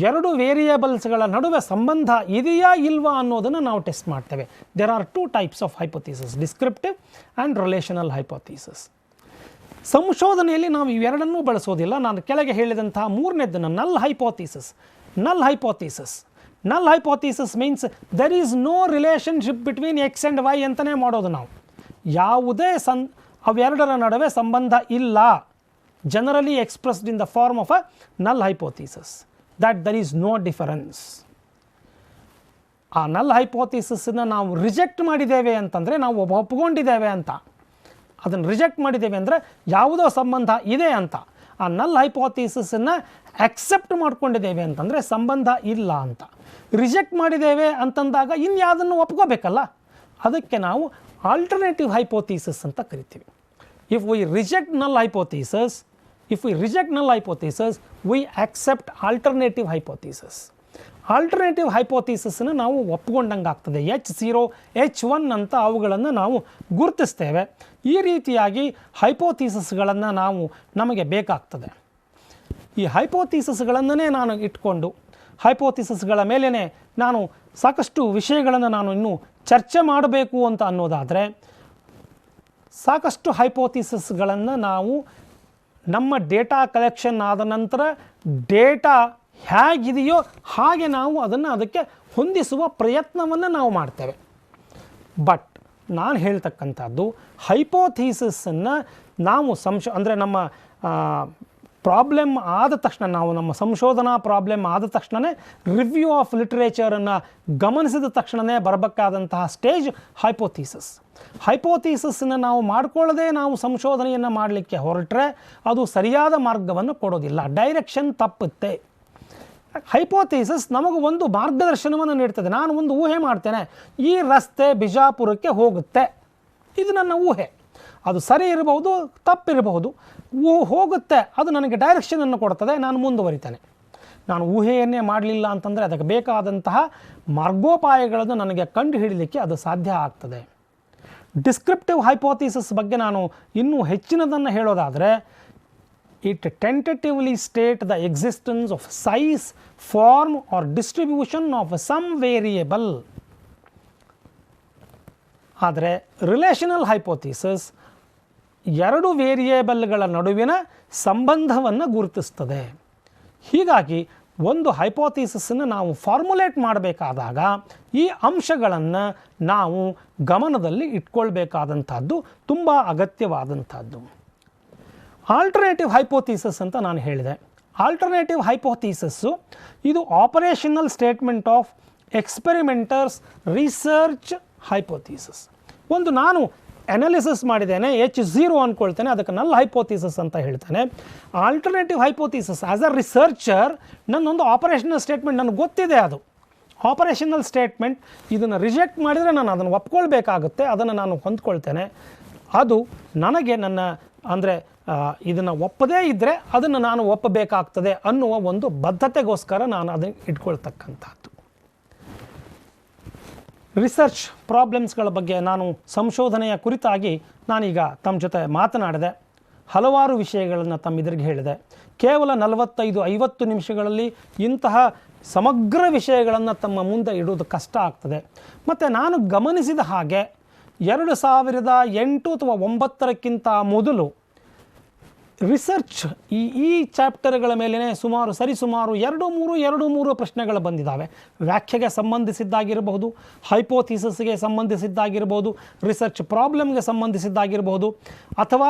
ಎರಡು ವೇರಿಯೇಬಲ್ಸ್ಗಳ ನಡುವೆ ಸಂಬಂಧ ಇದೆಯಾ ಇಲ್ವಾ ಅನ್ನೋದನ್ನು ನಾವು ಟೆಸ್ಟ್ ಮಾಡ್ತೇವೆ. There are 2 types of hypothesis, descriptive and relational hypothesis. ಸಂಶೋಧನೆಯಲ್ಲಿ ನಾವು ಇವೆರಡನ್ನೂ ಬಳಸೋದಿಲ್ಲ. ನಾನು ಕೆಳಗೆ ಹೇಳಿದಂತಹ ಮೂರನೇದನ್ನು null hypothesis means there is no relationship between X and Y ಅಂತಲೇ ಮಾಡೋದು ನಾವು. ಯಾವುದೇ ಅವೆರಡರ ನಡುವೆ ಸಂಬಂಧ ಇಲ್ಲ. Generally expressed in the form of a null hypothesis that there is no difference. ಆ ನಲ್ ಹೈಪೋಥಿಸಿಸನ್ನು ನಾವು ರಿಜೆಕ್ಟ್ ಮಾಡಿದ್ದೇವೆ ಅಂತಂದರೆ ನಾವು ಒಪ್ಕೊಂಡಿದ್ದೇವೆ ಅಂತ. ಅದನ್ನು ರಿಜೆಕ್ಟ್ ಮಾಡಿದ್ದೇವೆ ಅಂದರೆ ಯಾವುದೋ ಸಂಬಂಧ ಇದೆ ಅಂತ. ಆ ನಲ್ ಹೈಪೋಥಿಸಿಸನ್ನು ಆಕ್ಸೆಪ್ಟ್ ಮಾಡ್ಕೊಂಡಿದ್ದೇವೆ ಅಂತಂದರೆ ಸಂಬಂಧ ಇಲ್ಲ ಅಂತ. ರಿಜೆಕ್ಟ್ ಮಾಡಿದ್ದೇವೆ ಅಂತಂದಾಗ ಇನ್ಯಾವುದನ್ನು ಒಪ್ಕೋಬೇಕಲ್ಲ, ಅದಕ್ಕೆ ನಾವು ಆಲ್ಟರ್ನೇಟಿವ್ ಹೈಪೋಥಿಸಿಸ್ ಅಂತ ಕರಿತೀವಿ. If we reject null hypothesis, we accept alternative hypothesis. Alternative ಹೈಪೋಥಿಸಿಸನ್ನು ನಾವು ಒಪ್ಕೊಂಡಂಗೆ ಆಗ್ತದೆ. H0, H1 ಅಂತ ಅವುಗಳನ್ನು ನಾವು ಗುರುತಿಸ್ತೇವೆ. ಈ ರೀತಿಯಾಗಿ ಹೈಪೋಥಿಸಿಸ್ಗಳನ್ನು ನಮಗೆ ಬೇಕಾಗ್ತದೆ. ಈ ಹೈಪೋಥಿಸಿಸ್ಗಳನ್ನೇ ನಾನು ಇಟ್ಕೊಂಡು ಹೈಪೋಥಿಸಿಸ್ಗಳ ಮೇಲೇ ನಾನು ಸಾಕಷ್ಟು ವಿಷಯಗಳನ್ನು ನಾನು ಇನ್ನೂ ಚರ್ಚೆ ಮಾಡಬೇಕು ಅಂತ ಅನ್ನೋದಾದರೆ, ಸಾಕಷ್ಟು ಹೈಪೋಥಿಸಿಸ್ಗಳನ್ನು ನಾವು ನಮ್ಮ ಡೇಟಾ ಕಲೆಕ್ಷನ್ ಆದ ನಂತರ ಡೇಟಾ ಹೇಗಿದೆಯೋ ಹಾಗೆ ನಾವು ಅದಕ್ಕೆ ಹೊಂದಿಸುವ ಪ್ರಯತ್ನವನ್ನು ನಾವು ಮಾಡ್ತೇವೆ. ಬಟ್ ನಾನು ಹೇಳ್ತಕ್ಕಂಥದ್ದು ಹೈಪೋಥಿಸಿಸನ್ನು ನಾವು ಅಂದರೆ ನಮ್ಮ ಪ್ರಾಬ್ಲಮ್ ಆದ ತಕ್ಷಣ, ನಮ್ಮ ಸಂಶೋಧನಾ ಪ್ರಾಬ್ಲಮ್ ಆದ ತಕ್ಷಣವೇ ರಿವ್ಯೂ ಆಫ್ ಲಿಟ್ರೇಚರನ್ನು ಗಮನಿಸಿದ ತಕ್ಷಣವೇ ಬರಬೇಕಾದಂತಹ ಸ್ಟೇಜ್ ಹೈಪೋಥಿಸಿಸನ್ನು ನಾವು ಮಾಡಿಕೊಳ್ಳದೆ ನಾವು ಸಂಶೋಧನೆಯನ್ನು ಮಾಡಲಿಕ್ಕೆ ಹೊರಟ್ರೆ ಅದು ಸರಿಯಾದ ಮಾರ್ಗವನ್ನು ಕೊಡೋದಿಲ್ಲ, ಡೈರೆಕ್ಷನ್ ತಪ್ಪುತ್ತೆ. ಹೈಪೋಥಿಸಿಸ್ ನಮಗೆ ಒಂದು ಮಾರ್ಗದರ್ಶನವನ್ನು ನೀಡ್ತದೆ. ನಾನು ಒಂದು ಊಹೆ ಮಾಡ್ತೇನೆ, ಈ ರಸ್ತೆ ಬಿಜಾಪುರಕ್ಕೆ ಹೋಗುತ್ತೆ, ಇದು ನನ್ನ ಊಹೆ. ಅದು ಸರಿ ಇರಬಹುದು, ತಪ್ಪಿರಬಹುದು, ಹೋಗುತ್ತೆ, ಅದು ನನಗೆ ಡೈರೆಕ್ಷನನ್ನು ಕೊಡ್ತದೆ, ನಾನು ಮುಂದುವರಿತೇನೆ. ನಾನು ಊಹೆಯನ್ನೇ ಮಾಡಲಿಲ್ಲ ಅಂತಂದರೆ ಅದಕ್ಕೆ ಬೇಕಾದಂತಹ ಮಾರ್ಗೋಪಾಯಗಳನ್ನು ನನಗೆ ಕಂಡು ಹಿಡಲಿಕ್ಕೆ ಅದು ಸಾಧ್ಯ ಆಗ್ತದೆ. ಡಿಸ್ಕ್ರಿಪ್ಟಿವ್ ಹೈಪೋಥಿಸಿಸ್ ಬಗ್ಗೆ ನಾನು ಇನ್ನೂ ಹೆಚ್ಚಿನದನ್ನು ಹೇಳೋದಾದರೆ, it tentatively state the existence of size, form or distribution of some variable. ಆದರೆ ರಿಲೇಷನಲ್ ಹೈಪೋಥಿಸಿಸ್ ಎರಡು ವೇರಿಯೇಬಲ್ಗಳ ನಡುವಿನ ಸಂಬಂಧವನ್ನು ಗುರುತಿಸ್ತದೆ. ಹೀಗಾಗಿ ಒಂದು ಹೈಪೋಥಿಸಿಸನ್ನು ನಾವು ಫಾರ್ಮುಲೇಟ್ ಮಾಡಬೇಕಾದಾಗ ಈ ಅಂಶಗಳನ್ನು ನಾವು ಗಮನದಲ್ಲಿ ಇಟ್ಕೊಳ್ಬೇಕಾದಂಥದ್ದು ತುಂಬ ಅಗತ್ಯವಾದಂಥದ್ದು. ಆಲ್ಟರ್ನೇಟಿವ್ ಹೈಪೋಥಿಸಿಸ್ ಅಂತ ನಾನು ಹೇಳಿದೆ. ಆಲ್ಟರ್ನೇಟಿವ್ ಹೈಪೋಥಿಸಿಸ್ಸು ಇದು operational statement of experimenters research hypothesis. ಒಂದು ನಾನು ಅನಾಲಿಸಿಸ್ ಮಾಡಿದ್ದೇನೆ, H0 ಅಂದ್ಕೊಳ್ತೇನೆ, ಅದಕ್ಕೆ ನಲ್ ಹೈಪೋಥಿಸಿಸ್ ಅಂತ ಹೇಳ್ತೇನೆ. Alternative hypothesis as a researcher ನನ್ನೊಂದು ಆಪರೇಷನಲ್ ಸ್ಟೇಟ್ಮೆಂಟ್ ನನಗೆ ಗೊತ್ತಿದೆ. ಅದು ಆಪರೇಷನಲ್ ಸ್ಟೇಟ್ಮೆಂಟ್, ಇದನ್ನು ರಿಜೆಕ್ಟ್ ಮಾಡಿದರೆ ನಾನು ಅದನ್ನು ಒಪ್ಕೊಳ್ಬೇಕಾಗುತ್ತೆ, ಅದನ್ನು ನಾನು ಹೊಂದ್ಕೊಳ್ತೇನೆ. ಅದು ನನಗೆ ಇದನ್ನು ಒಪ್ಪದೇ ಇದ್ದರೆ ಅದನ್ನು ನಾನು ಒಪ್ಪಬೇಕಾಗ್ತದೆ ಅನ್ನುವ ಒಂದು ಬದ್ಧತೆಗೋಸ್ಕರ ನಾನು ಅದನ್ನು ಇಟ್ಕೊಳ್ತಕ್ಕಂಥದ್ದು. ರಿಸರ್ಚ್ ಪ್ರಾಬ್ಲಮ್ಸ್ಗಳ ಬಗ್ಗೆ ನಾನು ಸಂಶೋಧನೆಯ ಕುರಿತಾಗಿ ನಾನೀಗ ತಮ್ಮ ಜೊತೆ ಮಾತನಾಡಿದೆ. ಹಲವಾರು ವಿಷಯಗಳನ್ನು ತಮ್ಮೆದುರಿಗೆ ಹೇಳಿದೆ. ಕೇವಲ 45-50 ನಿಮಿಷಗಳಲ್ಲಿ ಇಂತಹ ಸಮಗ್ರ ವಿಷಯಗಳನ್ನು ತಮ್ಮ ಮುಂದೆ ಇಡುವುದು ಕಷ್ಟ ಆಗ್ತದೆ. ಮತ್ತು ನಾನು ಗಮನಿಸಿದ ಹಾಗೆ 2008 ಅಥವಾ 2009ಕ್ಕಿಂತ ಮೊದಲು ರಿಸರ್ಚ್ ಈ ಚಾಪ್ಟರ್ಗಳ ಮೇಲೇ ಸರಿಸುಮಾರು 2-3 ಪ್ರಶ್ನೆಗಳು ಬಂದಿದ್ದಾವೆ. ವ್ಯಾಖ್ಯೆಗೆ ಸಂಬಂಧಿಸಿದ್ದಾಗಿರಬಹುದು, ಹೈಪೋಥಿಸಿಸ್ಗೆ ಸಂಬಂಧಿಸಿದ್ದಾಗಿರ್ಬೋದು, ರಿಸರ್ಚ್ ಪ್ರಾಬ್ಲಮ್ಗೆ ಸಂಬಂಧಿಸಿದ್ದಾಗಿರ್ಬೋದು, ಅಥವಾ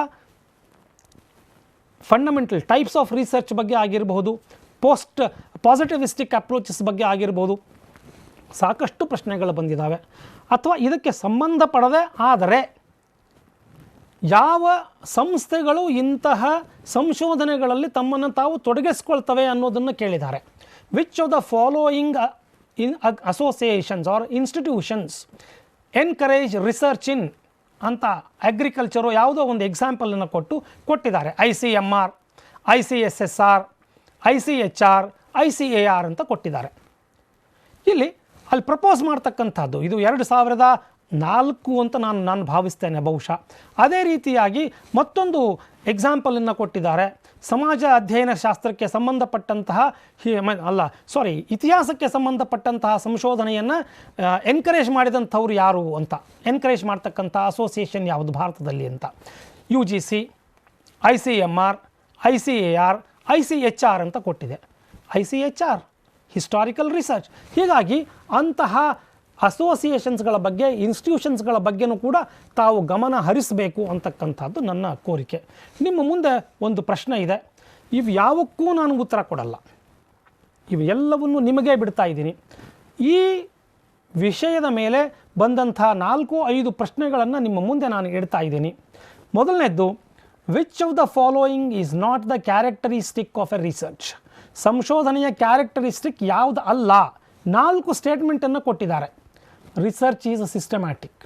ಫಂಡಮೆಂಟಲ್ ಟೈಪ್ಸ್ ಆಫ್ ರಿಸರ್ಚ್ ಬಗ್ಗೆ ಆಗಿರಬಹುದು, ಪಾಸಿಟಿವಿಸ್ಟಿಕ್ ಅಪ್ರೋಚಸ್ ಬಗ್ಗೆ ಆಗಿರ್ಬೋದು. ಸಾಕಷ್ಟು ಪ್ರಶ್ನೆಗಳು ಬಂದಿದ್ದಾವೆ. ಅಥವಾ ಇದಕ್ಕೆ ಸಂಬಂಧಪಡದೆ ಆದರೆ ಯಾವ ಸಂಸ್ಥೆಗಳು ಇಂತಹ ಸಂಶೋಧನೆಗಳಲ್ಲಿ ತಮ್ಮನ್ನು ತಾವು ತೊಡಗಿಸ್ಕೊಳ್ತವೆ ಅನ್ನೋದನ್ನು ಕೇಳಿದ್ದಾರೆ. Which of the following associations or institutions encourage research in ಅಂತ ಅಗ್ರಿಕಲ್ಚರು ಯಾವುದೋ ಒಂದು ಎಕ್ಸಾಂಪಲನ್ನು ಕೊಟ್ಟಿದ್ದಾರೆ. ICMR, ICSSR, ICHR, ICAR ಅಂತ ಕೊಟ್ಟಿದ್ದಾರೆ. ಅಲ್ಲಿ ಪ್ರಪೋಸ್ ಮಾಡ್ತಕ್ಕಂಥದ್ದು ಇದು 2004 ಅಂತ ನಾನು ಭಾವಿಸ್ತೇನೆ ಬಹುಶಃ. ಅದೇ ರೀತಿಯಾಗಿ ಮತ್ತೊಂದು ಎಕ್ಸಾಂಪಲನ್ನು ಕೊಟ್ಟಿದ್ದಾರೆ. ಸಮಾಜ ಅಧ್ಯಯನ ಶಾಸ್ತ್ರಕ್ಕೆ ಸಂಬಂಧಪಟ್ಟಂತಹ ಇತಿಹಾಸಕ್ಕೆ ಸಂಬಂಧಪಟ್ಟಂತಹ ಸಂಶೋಧನೆಯನ್ನು ಎನ್ಕರೇಜ್ ಮಾಡಿದಂಥವ್ರು ಯಾರು ಅಂತ, ಎನ್ಕರೇಜ್ ಮಾಡ್ತಕ್ಕಂಥ ಅಸೋಸಿಯೇಷನ್ ಯಾವುದು ಭಾರತದಲ್ಲಿ ಅಂತ. UGC, ICMR, ICAR, ICHR ಅಂತ ಕೊಟ್ಟಿದೆ. ICHR historical research. ಹೀಗಾಗಿ ಅಂತಹ ಅಸೋಸಿಯೇಷನ್ಸ್ಗಳ ಬಗ್ಗೆ, ಇನ್ಸ್ಟಿಟ್ಯೂಷನ್ಸ್ಗಳ ಬಗ್ಗೆನೂ ಕೂಡ ತಾವು ಗಮನ ಹರಿಸಬೇಕು ಅಂತಕ್ಕಂಥದ್ದು ನನ್ನ ಕೋರಿಕೆ. ನಿಮ್ಮ ಮುಂದೆ ಒಂದು ಪ್ರಶ್ನೆ ಇದೆ. ಇವು ಯಾವಕ್ಕೂ ನಾನು ಉತ್ತರ ಕೊಡಲ್ಲ, ಇವು ಎಲ್ಲವನ್ನು ನಿಮಗೇ ಬಿಡ್ತಾ ಇದ್ದೀನಿ. ಈ ವಿಷಯದ ಮೇಲೆ ಬಂದಂಥ 4-5 ಪ್ರಶ್ನೆಗಳನ್ನು ನಿಮ್ಮ ಮುಂದೆ ನಾನು ಇಡ್ತಾ ಇದ್ದೀನಿ. ಮೊದಲನೇದ್ದು, which of the following is not the characteristic of a research? ಸಂಶೋಧನೆಯ ಕ್ಯಾರೆಕ್ಟರಿಸ್ಟಿಕ್ ಯಾವುದು ಅಲ್ಲ? 4 ಸ್ಟೇಟ್ಮೆಂಟನ್ನು ಕೊಟ್ಟಿದ್ದಾರೆ. Research is systematic,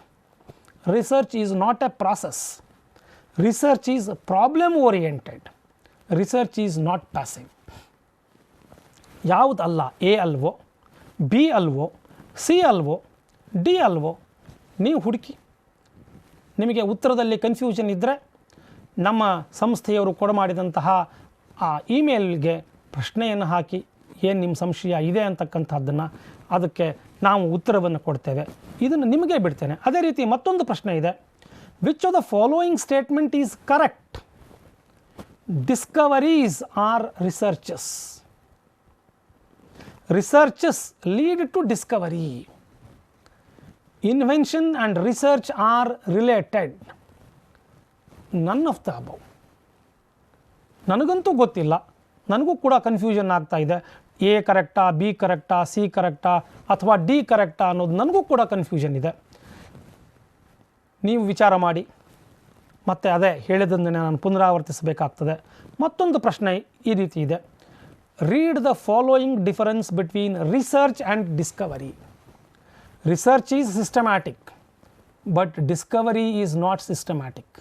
research is not a process, research is problem oriented, research is not passive. ಯಾವುದಲ್ಲ? ಎ ಅಲ್ವೋ, ಬಿ ಅಲ್ವೋ, ಸಿ ಅಲ್ವೋ, ಡಿ ಅಲ್ವೋ? ನೀವು ಹುಡುಕಿ. ನಿಮಗೆ ಉತ್ತರದಲ್ಲಿ ಕನ್ಫ್ಯೂಷನ್ ಇದ್ದರೆ ನಮ್ಮ ಸಂಸ್ಥೆಯವರು ಕೊಡಮಾಡಿದಂತಹ ಆ ಇಮೇಲ್ಗೆ ಪ್ರಶ್ನೆಯನ್ನು ಹಾಕಿ, ಏನು ನಿಮ್ಮ ಸಂಶಯ ಇದೆ ಅಂತಕ್ಕಂಥದ್ದನ್ನು, ಅದಕ್ಕೆ ನಾವು ಉತ್ತರವನ್ನು ಕೊಡ್ತೇವೆ. ಇದನ್ನು ನಿಮಗೆ ಬಿಡ್ತೇನೆ. ಅದೇ ರೀತಿ ಮತ್ತೊಂದು ಪ್ರಶ್ನೆ ಇದೆ. Which of the following statement is correct? Discoveries are researches, researches lead to discovery, invention and research are related. None of the above. ನನಗಂತೂ ಗೊತ್ತಿಲ್ಲ, ನನಗೂ ಕೂಡ ಕನ್ಫ್ಯೂಷನ್ ಆಗ್ತಾ ಇದೆ. ಎ ಕರೆಕ್ಟಾ, ಬಿ ಕರೆಕ್ಟಾ, ಸಿ ಕರೆಕ್ಟಾ ಅಥವಾ ಡಿ ಕರೆಕ್ಟಾ ಅನ್ನೋದು ನನಗೂ ಕೂಡ ಕನ್ಫ್ಯೂಷನ್ ಇದೆ. ನೀವು ವಿಚಾರ ಮಾಡಿ. ಮತ್ತು ಅದೇ ಹೇಳಿದ್ದನ್ನೇ ನಾನು ಪುನರಾವರ್ತಿಸಬೇಕಾಗ್ತದೆ. ಮತ್ತೊಂದು ಪ್ರಶ್ನೆ ಈ ರೀತಿ ಇದೆ. Read the following difference between research and Discovery. Research is systematic, but Discovery is not systematic.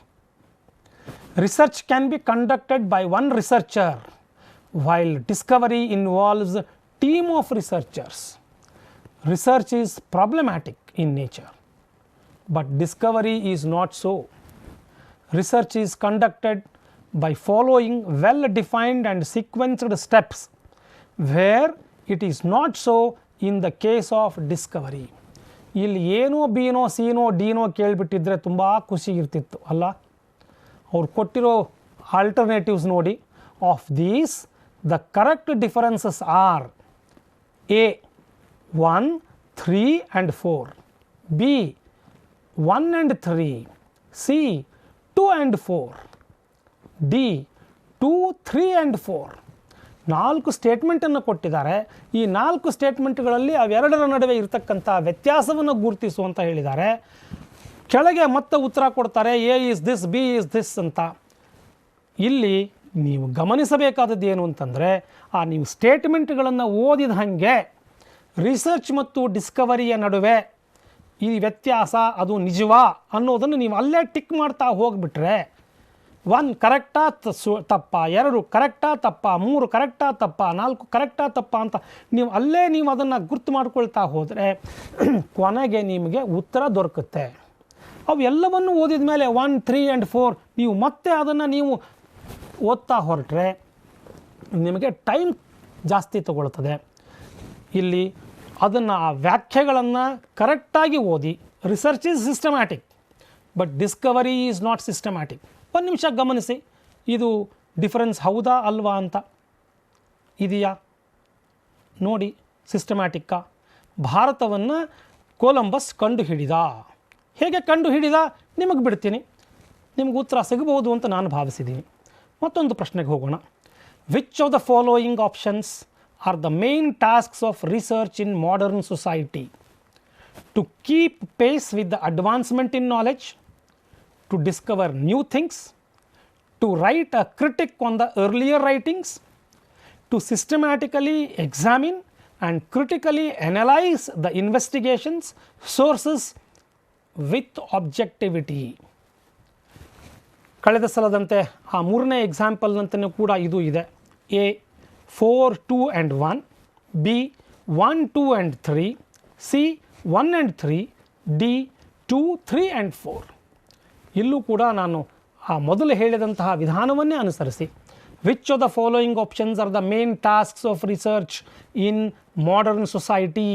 Research can be conducted by one researcher, while discovery involves a team of researchers. Research is problematic in nature, but discovery is not so. Research is conducted by following well-defined and sequenced steps, where it is not so in the case of discovery. ಇಲ್ಲಿ ಏನೋ ಬಿನೋ ಸಿನೋ ಡಿನೋ ಕೇಳಿಬಿಟ್ಟಿದ್ರೆ ತುಂಬ ಖುಷಿ ಇರ್ತಿತ್ತು ಅಲ್ಲ? ಅವ್ರು ಕೊಟ್ಟಿರೋ ಆಲ್ಟರ್ನೇಟಿವ್ಸ್ ನೋಡಿ. Of these the correct differences are: A 1, 3 and 4, B 1 and 3, C 2 and 4, D 2, 3 and 4. 4 ಸ್ಟೇಟ್ಮೆಂಟನ್ನು ಕೊಟ್ಟಿದ್ದಾರೆ. ಈ 4 ಸ್ಟೇಟ್ಮೆಂಟ್ಗಳಲ್ಲಿ ಅವೆರಡರ ನಡುವೆ ಇರತಕ್ಕಂಥ ವ್ಯತ್ಯಾಸವನ್ನು ಗುರುತಿಸು ಅಂತ ಹೇಳಿದ್ದಾರೆ. ಕೆಳಗೆ ಮತ್ತೆ ಉತ್ತರ ಕೊಡ್ತಾರೆ, A is this, B is this ಅಂತ. ಇಲ್ಲಿ ನೀವು ಗಮನಿಸಬೇಕಾದದ್ದು ಏನು ಅಂತಂದರೆ, ನೀವು ಸ್ಟೇಟ್ಮೆಂಟ್ಗಳನ್ನು ಓದಿದ ಹಾಗೆ ರಿಸರ್ಚ್ ಮತ್ತು ಡಿಸ್ಕವರಿಯ ನಡುವೆ ಈ ವ್ಯತ್ಯಾಸ ಅದು ನಿಜವಾ ಅನ್ನೋದನ್ನು ನೀವು ಅಲ್ಲೇ ಟಿಕ್ ಮಾಡ್ತಾ ಹೋಗಿಬಿಟ್ರೆ, 1 ಕರೆಕ್ಟಾ ತಪ್ಪ, 2 ಕರೆಕ್ಟಾ ತಪ್ಪ, 3 ಕರೆಕ್ಟಾ ತಪ್ಪ, 4 ಕರೆಕ್ಟಾ ತಪ್ಪ ಅಂತ ನೀವು ಅದನ್ನು ಗುರ್ತು ಮಾಡ್ಕೊಳ್ತಾ ಹೋದರೆ ಕೊನೆಗೆ ನಿಮಗೆ ಉತ್ತರ ದೊರಕುತ್ತೆ. ಅವು ಎಲ್ಲವನ್ನು ಓದಿದ ಮೇಲೆ 1, 3 and 4 ನೀವು ಮತ್ತೆ ಅದನ್ನು ನೀವು ಓದ್ತಾ ಹೊರಟ್ರೆ ನಿಮಗೆ ಟೈಮ್ ಜಾಸ್ತಿ ತಗೊಳ್ತದೆ. ಇಲ್ಲಿ ಅದನ್ನು ಆ ವ್ಯಾಖ್ಯೆಗಳನ್ನು ಕರೆಕ್ಟಾಗಿ ಓದಿ. Research is systematic, but Discovery is not systematic. ಒಂದು ನಿಮಿಷ ಗಮನಿಸಿ, ಇದು ಡಿಫರೆನ್ಸ್ ಹೌದಾ ಅಲ್ವಾ ಅಂತ. ಇದೆಯಾ ನೋಡಿ. ಸಿಸ್ಟಮ್ಯಾಟಿಕ್ಕಾ? ಭಾರತವನ್ನು ಕೊಲಂಬಸ್ ಕಂಡುಹಿಡಿದ. ಹೇಗೆ ಕಂಡುಹಿಡಿದ ನಿಮಗೆ ಬಿಡ್ತೀನಿ, ನಿಮಗೆ ಉತ್ತರ ಸಿಗಬಹುದು ಅಂತ ನಾನು ಭಾವಿಸಿದ್ದೀನಿ. ಮತ್ತೊಂದು ಪ್ರಶ್ನೆಗೆ ಹೋಗೋಣ. Which of the following options are the main tasks of research in modern society? To keep pace with the advancement in knowledge, to discover new things, to write a critique on the earlier writings, to systematically examine and critically analyze the investigations, sources with objectivity. ಕಳೆದ ಸಲದಂತೆ ಆ ಮೂರನೇ ಎಕ್ಸಾಂಪಲ್ನಂತೆಯೂ ಕೂಡ ಇದು ಇದೆ. A 4, 2 and 1, B 1, 2 and 3, C 1 and 3, D 2, 3 and 4. ಇಲ್ಲೂ ಕೂಡ ನಾನು ಆ ಮೊದಲು ಹೇಳಿದಂತಹ ವಿಧಾನವನ್ನೇ ಅನುಸರಿಸಿ which of the following options are the main tasks of research in modern society.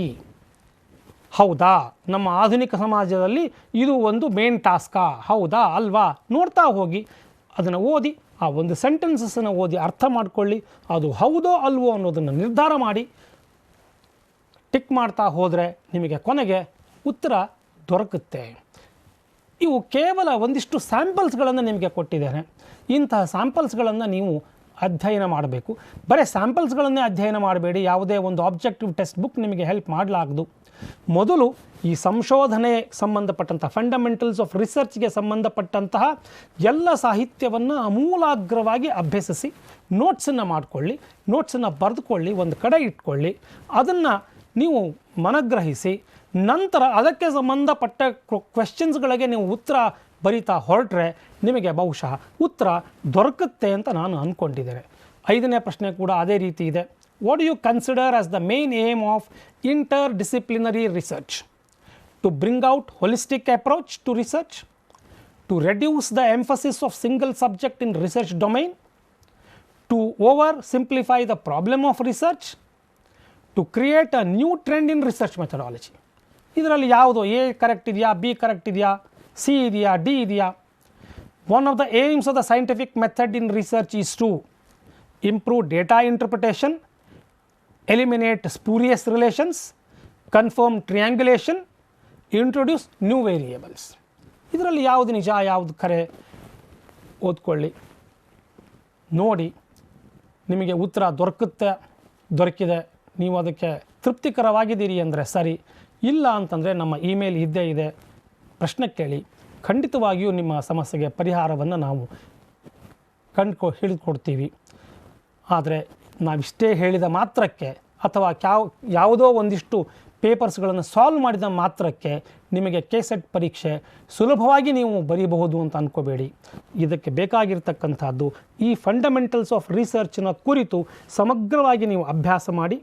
ಹೌದಾ, ನಮ್ಮ ಆಧುನಿಕ ಸಮಾಜದಲ್ಲಿ ಇದು ಒಂದು ಮೇನ್ ಟಾಸ್ಕಾ, ಹೌದಾ ಅಲ್ವಾ, ನೋಡ್ತಾ ಹೋಗಿ ಅದನ್ನು ಓದಿ, ಆ ಒಂದು ಸೆಂಟೆನ್ಸಸ್ಸನ್ನು ಓದಿ ಅರ್ಥ ಮಾಡಿಕೊಳ್ಳಿ, ಅದು ಹೌದೋ ಅಲ್ವೋ ಅನ್ನೋದನ್ನು ನಿರ್ಧಾರ ಮಾಡಿ ಟಿಕ್ ಮಾಡ್ತಾ ಹೋದರೆ ನಿಮಗೆ ಕೊನೆಗೆ ಉತ್ತರ ದೊರಕುತ್ತೆ. ಇವು ಕೇವಲ ಒಂದಿಷ್ಟು ಸ್ಯಾಂಪಲ್ಸ್ಗಳನ್ನು ನಿಮಗೆ ಕೊಟ್ಟಿದ್ದೇನೆ. ಇಂತಹ ಸ್ಯಾಂಪಲ್ಸ್ಗಳನ್ನು ನೀವು ಅಧ್ಯಯನ ಮಾಡಬೇಕು. ಬರೀ ಸ್ಯಾಂಪಲ್ಸ್ಗಳನ್ನೇ ಅಧ್ಯಯನ ಮಾಡಬೇಡಿ, ಯಾವುದೇ ಒಂದು ಆಬ್ಜೆಕ್ಟಿವ್ ಟೆಕ್ಸ್ಟ್ ಬುಕ್ ನಿಮಗೆ ಹೆಲ್ಪ್ ಮಾಡಲಾಗದು. ಮೊದಲು ಈ ಸಂಶೋಧನೆ ಸಂಬಂಧಪಟ್ಟಂಥ ಫಂಡಮೆಂಟಲ್ಸ್ ಆಫ್ ರಿಸರ್ಚ್ಗೆ ಸಂಬಂಧಪಟ್ಟಂತಹ ಎಲ್ಲ ಸಾಹಿತ್ಯವನ್ನು ಆಮೂಲಾಗ್ರವಾಗಿ ಅಭ್ಯಸಿಸಿ ನೋಟ್ಸನ್ನು ಮಾಡಿಕೊಳ್ಳಿ, ನೋಟ್ಸನ್ನು ಬರೆದುಕೊಳ್ಳಿ, ಒಂದು ಕಡೆ ಇಟ್ಕೊಳ್ಳಿ, ಅದನ್ನು ನೀವು ಮನಗ್ರಹಿಸಿ ನಂತರ ಅದಕ್ಕೆ ಸಂಬಂಧಪಟ್ಟ ಕ್ವೆಶ್ಚನ್ಸ್ಗಳಿಗೆ ನೀವು ಉತ್ತರ ಬರಿತಾ ಹೊರಟ್ರೆ ನಿಮಗೆ ಬಹುಶಃ ಉತ್ತರ ದೊರಕುತ್ತೆ ಅಂತ ನಾನು ಅಂದ್ಕೊಂಡಿದ್ದೇನೆ. 5ನೇ ಪ್ರಶ್ನೆ ಕೂಡ ಅದೇ ರೀತಿ ಇದೆ. What do you consider as the main aim of interdisciplinary research? To bring out holistic approach to research, to reduce the emphasis of single subject in research domain, to oversimplify the problem of research, to create a new trend in research methodology. ಇದರಲ್ಲಿ ಯಾವುದು ಎ ಕರೆಕ್ಟ್ ಇದೆಯಾ, ಬಿ ಕರೆಕ್ಟ್ ಇದೆಯಾ, ಸಿ ಇದೆಯಾ, ಡಿ ಇದೆಯಾ? One of the aims of the scientific method in research is to improve data interpretation, eliminate spurious relations, confirm triangulation, introduce new variables. ಇದರಲ್ಲಿ ಯಾವುದು ನಿಜ, ಯಾವುದು ಕರೆ ಓದ್ಕೊಳ್ಳಿ, ನೋಡಿ, ನಿಮಗೆ ಉತ್ತರ ದೊರಕಿದೆ, ನೀವು ಅದಕ್ಕೆ ತೃಪ್ತಿಕರವಾಗಿದ್ದೀರಿ ಅಂದರೆ ಸರಿ, ಇಲ್ಲ ಅಂತಂದರೆ ನಮ್ಮ ಇಮೇಲ್ ಇದ್ದೇ ಇದೆ, ಪ್ರಶ್ನೆ ಕೇಳಿ, ಖಂಡಿತವಾಗಿಯೂ ನಿಮ್ಮ ಸಮಸ್ಯೆಗೆ ಪರಿಹಾರವನ್ನು ನಾವು ಹಿಡಿದುಕೊಡ್ತೀವಿ. ಆದರೆ ನಾವಿಷ್ಟೇ ಹೇಳಿದ ಮಾತ್ರಕ್ಕೆ ಅಥವಾ ಯಾವುದೋ ಒಂದಿಷ್ಟು ಪೇಪರ್ಸ್ಗಳನ್ನು ಸಾಲ್ವ್ ಮಾಡಿದ ಮಾತ್ರಕ್ಕೆ ನಿಮಗೆ ಕೆಸೆಟ್ ಪರೀಕ್ಷೆ ಸುಲಭವಾಗಿ ನೀವು ಬರೀಬಹುದು ಅಂತ ಅಂದ್ಕೋಬೇಡಿ. ಇದಕ್ಕೆ ಬೇಕಾಗಿರ್ತಕ್ಕಂಥದ್ದು ಈ ಫಂಡಮೆಂಟಲ್ಸ್ ಆಫ್ ರಿಸರ್ಚ್ನ ಕುರಿತು ಸಮಗ್ರವಾಗಿ ನೀವು ಅಭ್ಯಾಸ ಮಾಡಿ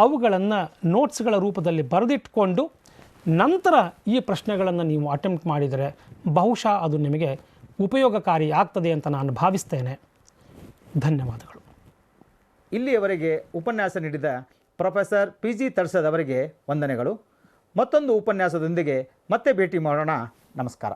ಅವುಗಳನ್ನು ನೋಟ್ಸ್ಗಳ ರೂಪದಲ್ಲಿ ಬರೆದಿಟ್ಕೊಂಡು ನಂತರ ಈ ಪ್ರಶ್ನೆಗಳನ್ನು ನೀವು ಅಟೆಂಪ್ಟ್ ಮಾಡಿದರೆ ಬಹುಶಃ ಅದು ನಿಮಗೆ ಉಪಯೋಗಕಾರಿ ಆಗ್ತದೆ ಅಂತ ನಾನು ಭಾವಿಸ್ತೇನೆ. ಧನ್ಯವಾದಗಳು. ಇಲ್ಲಿಯವರೆಗೆ ಉಪನ್ಯಾಸ ನೀಡಿದ ಪ್ರೊಫೆಸರ್ PG ತರ್ಸದ್ ಅವರಿಗೆ ವಂದನೆಗಳು. ಮತ್ತೊಂದು ಉಪನ್ಯಾಸದೊಂದಿಗೆ ಮತ್ತೆ ಭೇಟಿ ಮಾಡೋಣ. ನಮಸ್ಕಾರ.